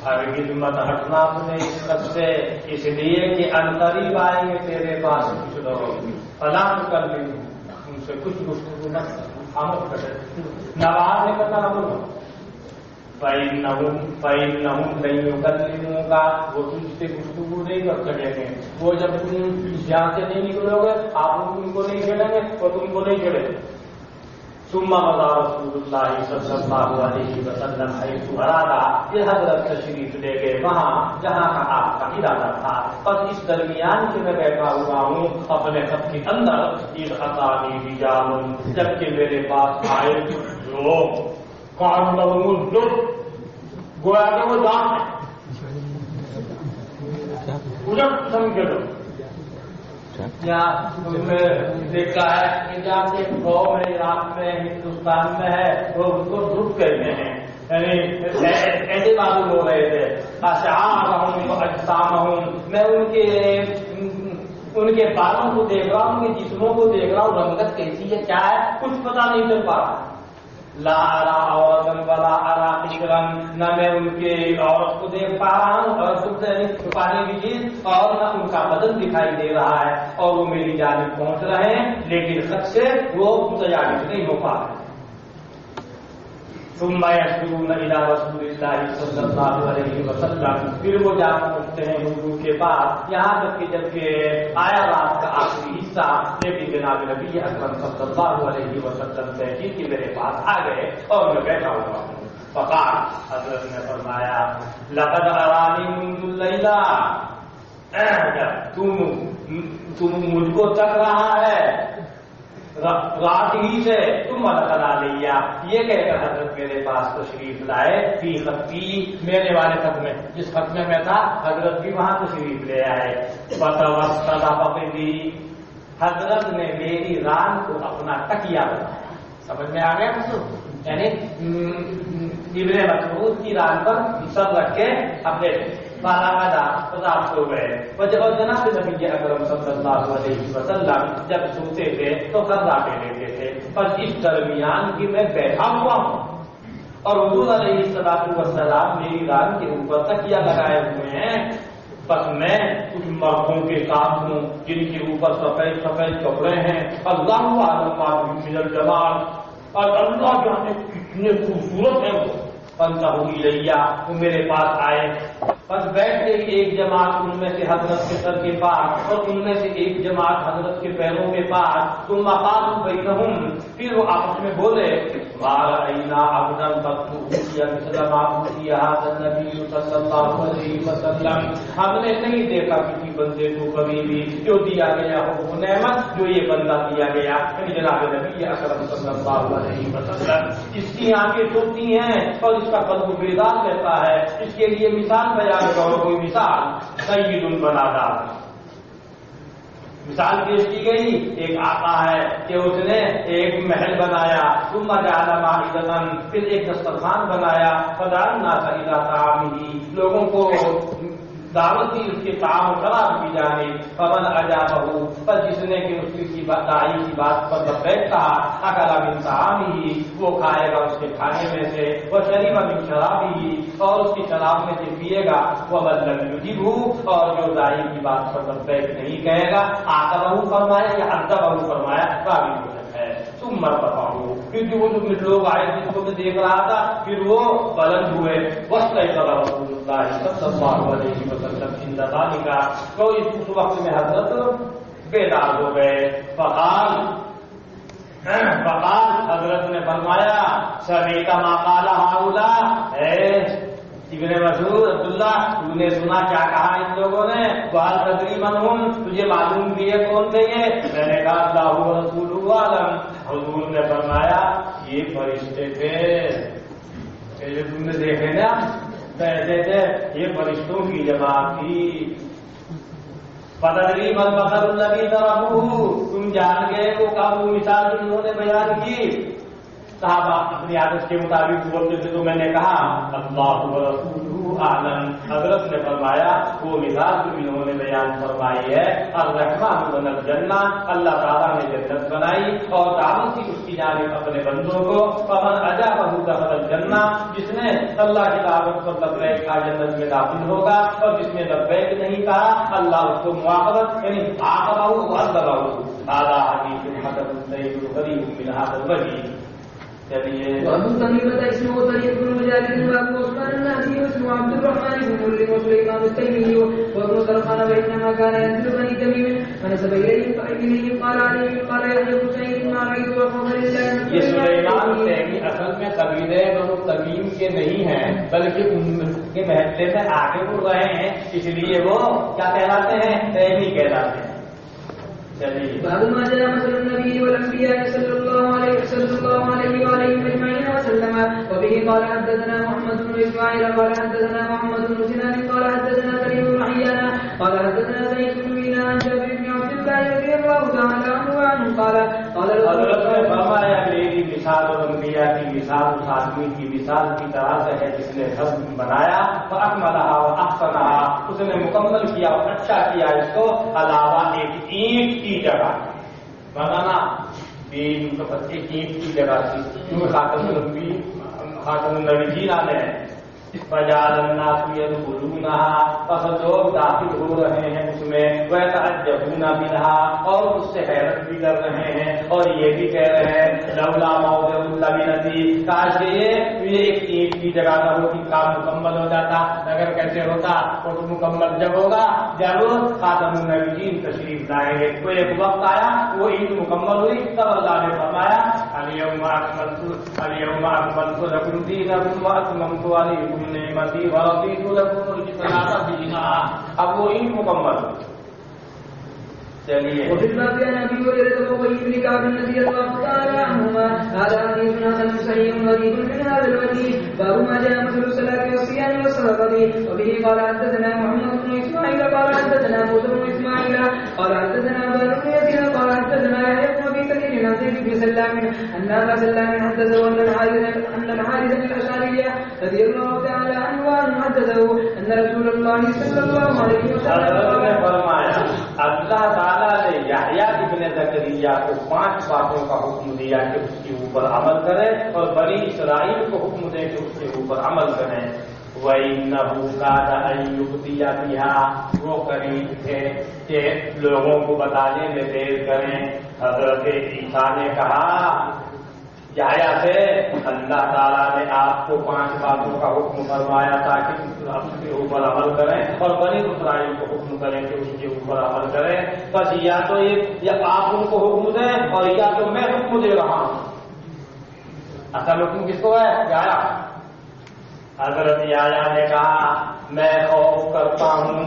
ہرگز مت ہٹنا اپنے اس خط سے، اس لیے کہ عنقریب آئیں گے تیرے پاس کچھ لوگ، فلاں کر لیں ان سے کچھ گفتگو نہ خاموش کرے، نواز نے کرنا نہ بولو، فَإِنَّهُمْ لَن يُكَلِّمُوكَ، وہ تجھ سے گفتگو نہیں کر سکیں گے، وہ جب تم یہاں سے نہیں نکلو گے آپ ان کو نہیں چھیڑیں گے اور تم کو نہیں چھیڑیں گے۔ ثم مضى رسول اللہ صلی اللہ علیہ وسلم حیث اراد، یہ حضرت تشریف لے گئے وہاں جہاں کا آپ کا ارادہ تھا، بس اس درمیان کہ میں بیٹھا ہوا ہوں اپنے خط کے اندر، اذ اتانی رجال، جبکہ میرے پاس آئے جو قالوا لهم اسجد، گویا کہ وہ جان اجب سمجھ لو، یا تم نے دیکھا ہے کہ جہاں سے قوم ہے عراق میں ہندوستان میں ہے وہ اس کو دھوپ کہتے ہیں، یعنی ایسے معلوم ہو رہے تھے، اشعارهم واجسامهم، میں ان کے بالوں کو دیکھ رہا ہوں، ان کے جسموں کو دیکھ رہا ہوں، رنگت کیسی ہے کیا ہے کچھ پتا نہیں چل پا رہا، لا ارا عورتن ولا ارا قشرن، نہ میں ان کے عورت کو دیکھ پا رہا ہوں اور چھپانے کی چیز، اور نہ ان کا بدن دکھائی دے رہا ہے، اور وہ میری جانب پہنچ رہے ہیں لیکن خط سے وہ متجاوز نہیں ہو پا رہے۔ ثم يشكرون الى رسول اللہ صلی اللہ علیہ وسلم، پھر وہ جا پہنچتے ہیں حضور کے پاس، یہاں تک کہ جب کہ آیا رات کا آخری حصہ، لیکن جناب نبی اکرم صلی اللہ علیہ وسلم تحقیق کہ میرے پاس آ گئے اور میں بیٹھا ہوا ہوں، فقال، حضرت نے فرمایا لقد ارانی منذ اللیلہ، تم مجھ کو تک رہا ہے رات ہی سے، تم دخل علیہ، یہ کہہ کر حضرت میرے پاس تشریف لائے، فی خطی، میرے والے خط میں، جس خط میں تھا حضرت بھی وہاں تشریف لے آئے، فتوسط فخذی، حضرت نے میری ران کو اپنا تکیہ بنایا، سمجھ میں آ گیا مسعود، یعنی ابن مسعود کی ران پر سر رکھ کے اپنے رات ہو گئے، اور جناب نبی اکرم صلی اللہ علیہ وسلم جب سوتے تھے تو قضا کے لیتے تھے، پر اس درمیان کی میں بیٹھا ہوا ہوں اور حضور علیہ السلام میری ران کے اوپر تکیہ لگائے ہوئے ہیں، بس میں کچھ مردوں کے ساتھ ہوں جن کے اوپر سفید سفید کپڑے ہیں، اللہ عالم من الجمال، اور اللہ جانے کتنے خوبصورت ہیں وہ، فانتہوا الیہ، وہ میرے پاس آئے، بس بیٹھ گئی ایک جماعت ان میں سے حضرت کے سر کے پاس اور ان میں سے ایک جماعت حضرت کے پیروں کے پاس، ثم قالوا بینہم، پھر وہ آپس میں بولے ما رأینا عبدا قط اوتي مثل ما اوتي هذا النبي صلی اللہ علیہ وسلم، ہم نے نہیں دیکھا کسی بندے کو کبھی بھی جو دیا گیا ہو وہ نعمت جو یہ بندہ دیا گیا، یعنی جناب نبی اکرم صلی اللہ علیہ وسلم، اس کی آنکھیں کھلتی ہیں اور اس کا قلب بیدار رہتا ہے، اس کے لیے مثال بیان کرو، کوئی مثال، سید بنادا، مثال پیش کی گئی، ایک آقا ہے کہ اس نے ایک محل بنایا، ثم جعل مائدۃ، پھر ایک دسترخوان بنایا، فدعا الناس الی طعامہ، لوگوں کو دعوت دی اس کے طعام و شراب کی جانب، فمن اجابہ، پر جس نے کہ اس کی داعی کی بات پر لبیک کہا، اکل من طعامہ، وہ کھائے گا اس کے کھانے میں سے، وشرب من شرابہ، اور اس کی شراب میں سے پیے گا، ومن لم یجبہ، اور جو داعی کی بات پر لبیک نہیں کہے گا، عاقبہ فرمایا یا عذبہ فرمایا، راوی کو ہے، ثم ارتفعوا، پھر جو لوگ آئے جس کو میں دیکھ رہا تھا پھر وہ بلند ہوئے، واستيقظ رسول اللہ صلی اللہ علیہ وسلم عند ذلك، تو اس وقت میں حضرت بیدار ہو گئے، فقال حضرت نے فرمایا سمیعت ما قال هؤلاء، ابن مسعود عبداللہ تو نے سنا کیا کہا ان لوگوں نے، وہل تدری من ہم، تجھے معلوم بھی ہے کون تھے یہ، میں نے کہا اللہ ورسولہ اعلم، حضور نے فرمایا یہ فرشتے تھے، جو تم نے دیکھے نا کہتے تھے یہ فرشتوں کی جماعت تھی، فَتَدْرِي مَا الْمَثَلُ الَّذِي ضَرَبُوهُ، تم جان گئے وہ مثال جو انہوں نے بیان کی. صحابہ اپنی عادت کے مطابق بولتے تھے تو میں نے کہا اللہ ورسولہ اعلم. حضرت نے فرمایا وہ مثال جو انہوں نے بیان فرمائی ہے الرحمن بن الجنہ، اللہ تعالیٰ نے جنت بنائی اور دعوت کی اس کی جانب اپنے بندوں کو. فمن اجابہ دخل الجنہ، جس نے اللہ کی دعوت پر لبیک کہا جنت میں داخل ہوگا، اور جس نے لبیک نہیں کہا اللہ اس کو معاقبت یعنی عاقبہ وعذبہ. هذا حدیث حسن صحیح غریب من هذا الوجه. وابو تميمة اسمه طريق بن مجالد، وابو عثمان النهدي اسمه عبد الرحمن بن ملك، وسليمان التيمي، وابن سرخان بينما كان ينزل بني تميم ونسب اليهم قال عليه قال يحيى بن سعيد ما رايت وفضل الله. یہ سلیمان تیمی اصل میں قبیلے بنو تمیم کے نہیں ہیں بلکہ ان کے محلے میں آگے بڑھ رہے ہیں، اس لیے وہ کیا کہلاتے ہیں؟ تیمی کہلاتے ہیں. باب ما جاء مثل النبي والانبياء صلى الله عليه وآله اجمعين وسلم. وبه قال حدثنا محمد بن اسماعيل قال حدثنا محمد بن سنان قال حدثنا كريم بن حيان قال حدثنا سعيد بن مينا عن جابر بن عبد الله رضي الله تعالى عنه قال حضرت نے فرمایا میری مثال اور انبیاء کی مثال اس آدمی کی مثال کی طرح سے ہے جس نے سب بنایا فاکملھا واحسنھا، اس نے مکمل کیا اور اچھا کیا اس کو، علاوہ ایک اینٹ کی جگہ. بنانا ایک اینٹ کی جگہ تھی کیونکہ خاتم النبیین نے فجعل الناس يدخلونها، پس لوگ داخل ہو رہے ہیں اس میں، ويتعجبون منها، اور اس سے حیرت بھی کر رہے ہیں اور یہ بھی کہہ رہے ہیں لولا موضع اللبنتی، کاش یہ ایک اینٹ کی جگہ نہ ہوتی کام مکمل ہو جاتا. اگر کیسے ہوتا تو مکمل جب ہوگا جب خاتم النبیین تشریف لائیں گے. تو ایک وقت آیا وہ اینٹ مکمل ہوئی تب اللہ نے فرمایا اليوم اکملت لکم دینکم واتممت علیکم نعمتی ورضیت لکم الاسلام دینا. اب وہ اینٹ مکمل ہوئی. چلیے. وفي الباب عن ابي هريره وابي بن كعب رضي الله تعالى عنهما هذا حديث حسن صحيح غريب من هذا الوجه. باب ما جاء مثل الصلاه والصيام والصدقه. وبه قال حدثنا محمد بن اسماعيل قال حدثنا موسى بن اسماعيل قال حدثنا ابن يزيد قال حدثنا يحيى بن ابي كثير عن زيد بن سلام ان ابا سلام حدثه ان الحارث الاشعري رضي الله تعالى عنه حدثه ان رسول الله صلى الله عليه وسلم فرمایا اللہ تعالیٰ نے یحییٰ ابن زکریا کو 5 باتوں کا حکم دیا کہ اس کے اوپر عمل کرے، اور بنی اسرائیل کو حکم دے کہ اس کے اوپر عمل کریں. وَإِنَّهُ كَانَ أَن يُؤْتِيَ بِهَا، وہ قریب تھے کہ لوگوں کو بتانے میں دیر کریں. حضرت عیسیٰ نے کہا یحییٰ سے اللہ تعالیٰ نے آپ کو 5 باتوں کا حکم فرمایا تاکہ اس کے اوپر عمل کریں، اور بنی اسرائیل کو حکم کریں کہ اس کے اوپر عمل کریں. بس یا تو یا آپ ان کو حکم دیں اور یا تو میں حکم دے رہا ہوں. اصل حکم کس کو ہے؟ یحییٰ. حضرت یحییٰ نے کہا میں خوف کرتا ہوں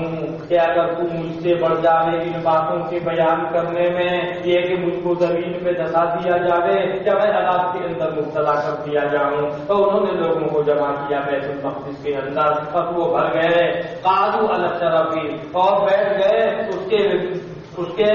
کہ اگر تم مجھ سے بڑھ جاوے ان باتوں کے بیان کرنے میں، یہ کہ مجھ کو زمین پہ دھسا دیا جاوے یا میں عذاب کے اندر مبتلا کر دیا جاؤں. تو انہوں نے لوگوں کو جمع کیا بیت المقدس کے اندر اور وہ بھر گئے. قالوا علی الشرفی، اور بیٹھ گئے اس کے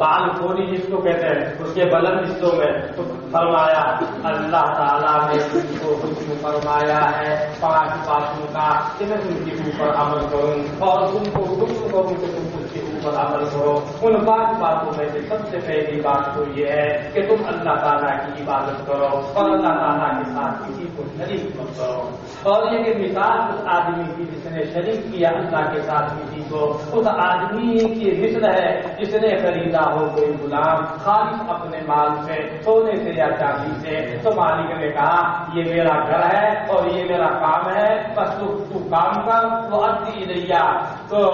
بال کھولی جس کو کہتے ہیں اس کے بلند حصوں میں. تو فرمایا اللہ تعالیٰ نے تم کو حکم فرمایا ہے 5 باتوں کا کہ میں تم کے اوپر عمل کروں، اور تم کو حکم کروں کہ تم اس کے اوپر عمل کرو. ان 5 باتوں میں سے سب سے پہلی بات تو یہ ہے کہ تم اللہ تعالیٰ کی عبادت کرو اور اللہ تعالیٰ کے ساتھ کسی کو شریک مت کرو. اور یہ کہ مثال اس آدمی کی جس نے شریک کیا اللہ کے ساتھ کسی کو، اس آدمی کی مثل ہے جس نے خریدا ہو کوئی غلام خالص اپنے مال سے، سونے سے یا چاندی سے. تو مالک نے کہا یہ میرا گھر ہے اور یہ میرا کام ہے، بس تو کام کر، وہ ادی الیہ، تو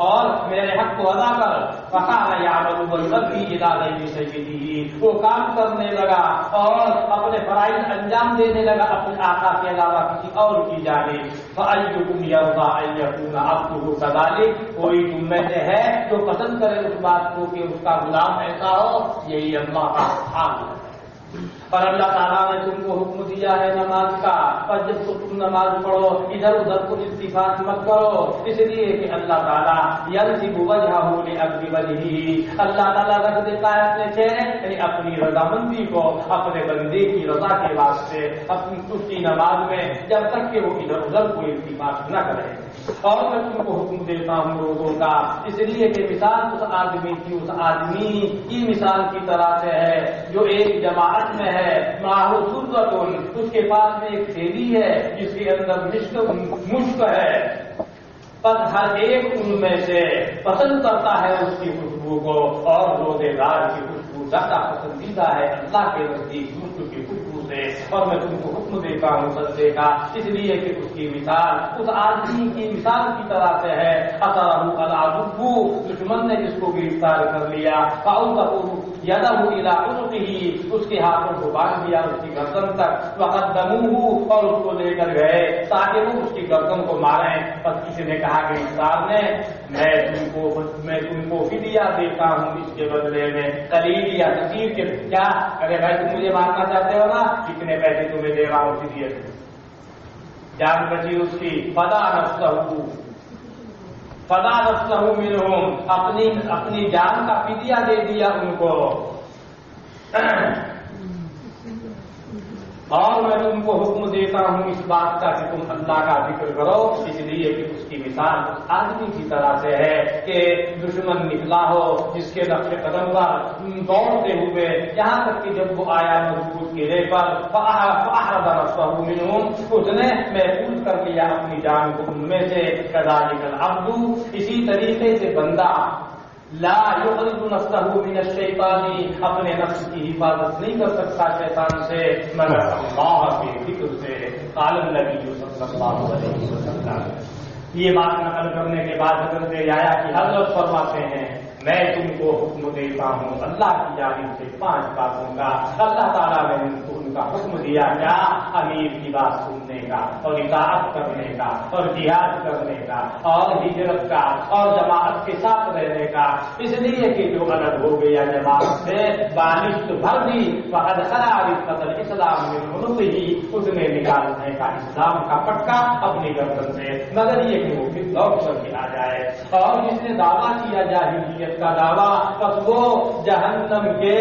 اور میرے حق کو ادا کر. فقال یعمل والذی الی غیر سیدہ، وہ کام کرنے لگا اور اپنے فرائض انجام دینے لگا اپنے آقا کے علاوہ کسی اور کی جانب. فأیکم یرضی ان یکون عبدہ کذلک، کوئی تم میں سے ہے جو پسند کرے اس بات کو کہ اس کا غلام ایسا ہو. یہی اللہ کا حال ہے. اور اللہ تعالیٰ نے تم کو حکم دیا ہے نماز کا، پر جب تم نماز پڑھو ادھر ادھر کو التفات مت کرو، اس لیے کہ اللہ تعالیٰ یلزم وجہہ لعبد وجہہ، اللہ تعالیٰ رکھ دیتا ہے اپنے چہرے یعنی اپنی رضامندی کو اپنے بندے کی رضا کے واسطے اپنی اس کی نماز میں، جب تک کہ وہ ادھر ادھر کوئی التفات نہ کرے۔ اور میں تم کو حکم دیتا ہوں روزوں کا، اس لیے کہ مثال اس آدمی کی مثال کی طرح سے ہے جو ایک جماعت میں ہے، معه سرۃ، اس کے پاس میں ایک تھیلی ہے جس کے اندر مشک ہے، پس ہر ایک ان میں سے پسند کرتا ہے اس کی خوشبو کو، اور روزے دار کی خوشبو زیادہ پسندیدہ ہے اللہ کے نزدیک مشک کی خوشبو سے۔ اور میں تم کو حکم دیتا ہوں سجدے کا، اس لیے کہ اس کی مثال اس آدمی کی مثال کی طرح سے ہے، اثرہ العدو، دشمن نے جس کو گرفتار کر لیا، یدہ الی عنقہ، اس کے ہاتھوں کو باندھ دیا اس کی گردن تک، وقدموہ، اور اس کو لے کر گئے تاکہ وہ اس کی گردن کو ماریں۔ پس کسی نے کہا گرفتار نے میں تم کو فدیہ دیتا ہوں اس کے بدلے میں، قلیل یا کثیر کے، کیا ارے بھائی تم مجھے مارنا چاہتے ہو نا، کتنے پیسے تمہیں دے رہا ہوں فدیہ، جان بچی اس کی، فدا نفسہ منہم، اپنی جان کا فدیہ دے دیا ان کو۔ اور میں تم کو حکم دیتا ہوں اس بات کا کہ تم اللہ کا ذکر کرو، اس لیے کہ اس کی مثال اس آدمی کی طرح سے ہے کہ دشمن نکلا ہو جس کے نقش قدم پر دوڑتے ہوئے یہاں تک کہ جب وہ آیا مضبوط قلعے پر، فأحرز نفسہ منہم، اس نے محفوظ کر لیا اپنی جان کو ان میں سے، کذالک العبد، اسی طریقے سے بندہ لا یخرج نفسہ من الشیطان، اپنے نفس کی حفاظت نہیں کر سکتا شیطان سے مگر اللہ کے ذکر سے۔ قال النبی صلی اللہ علیہ وسلم، یہ بات نقل کرنے کے بعد حضرت یحییٰ کی حضرت فرماتے ہیں میں تم کو حکم دیتا ہوں اللہ کی جانب سے 5 باتوں کا، اللہ تعالیٰ نے ان کا حکم دیا، کیا؟ امیر کی بات سننے کا، اور اطاعت کرنے کا، اور جہاد کرنے کا، اور ہجرت کا، اور جماعت کے ساتھ رہنے کا، اس لیے کہ جو الگ ہو گیا جماعت سے بالشت بھر دی، فقد خلا رفقۃ الاسلام من عنقہ، اس نے نکالنے کا اسلام کا پٹکا اپنی گردن سے، مگر یہ کہ وہ پھر لوٹ کر کے آ جائے۔ اور جس نے دعویٰ کیا جاہلیت کا دعویٰ، بس وہ جہنم کے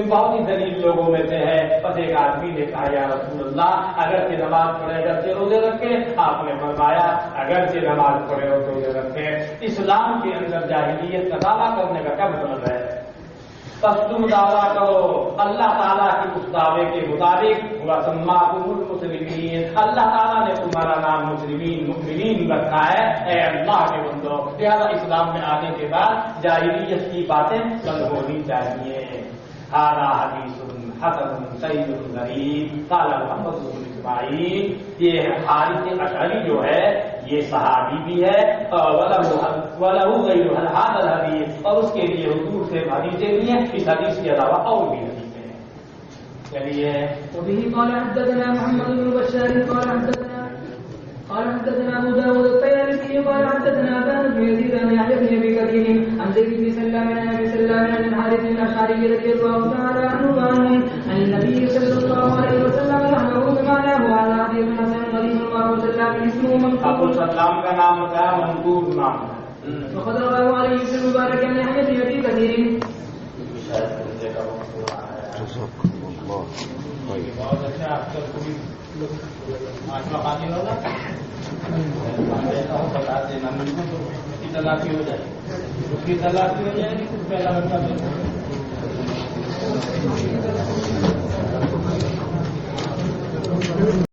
بہت ہی ذلیل لوگوں میں سے ہے۔ بس ایک آدمی نے کہا یا رسول اللہ اگرچہ نماز پڑھے اگرچہ روزے رکھے، آپ نے فرمایا اگرچہ نماز پڑھے اور روزے رکھے، اسلام کے اندر جاہلیت کا دعویٰ کرنے کا کیا مطلب ہے؟ بس تم دعویٰ کرو اللہ تعالیٰ کی اس دعوے کے مطابق، وَسَمَّاكُمُ الْمُسْلِمِينَ، اللہ تعالیٰ نے تمہارا نام مؤمنین رکھا ہے، اے اللہ کے بندو، لہذا اسلام میں آنے کے بعد جاہلیت کی باتیں بند ہونی چاہیے۔ هذا حدیث حسن صحیح غریب، قال محمد بن اسماعیل، یہ حارث اشعری جو ہے یہ صحابی بھی ہے، وَلَهُ غَيْرُ هَذَا الْحَدِيث، اور اس کے لیے حضور سے حدیثیں بھی ہیں، اس حدیث کے علاوہ اور بھی حدیثیں ہیں۔ چلیے وبه قال حدثنا محمد بن بشار قال حدثنا ابو داود الطيالسي قال حدثنا ابان بن يزيد عن يحيى بن ابي كثير عن زيد بن سلام عن ابي سلام عن الحارث بن الاشعري رضي الله تعالى عنه عن النبي صلى الله عليه وسلم نحوه بمعناه وعلى حديث حسن غريب وابو سلام اسمه منصور، ابو سلام کا نام کیا؟ منصور نام ہے۔ وقد رواه علي بن المبارك عن يحيى بن ابي كثير۔ بہت اچھا، آپ کا کوئی آٹھواں پانی والا ایسا ہو بتا دینا مجھ کو، تو اس کی تلافی ہو جائے گی، اس کی تلافی ہو جائے گی، کچھ پہلا بتا دیں۔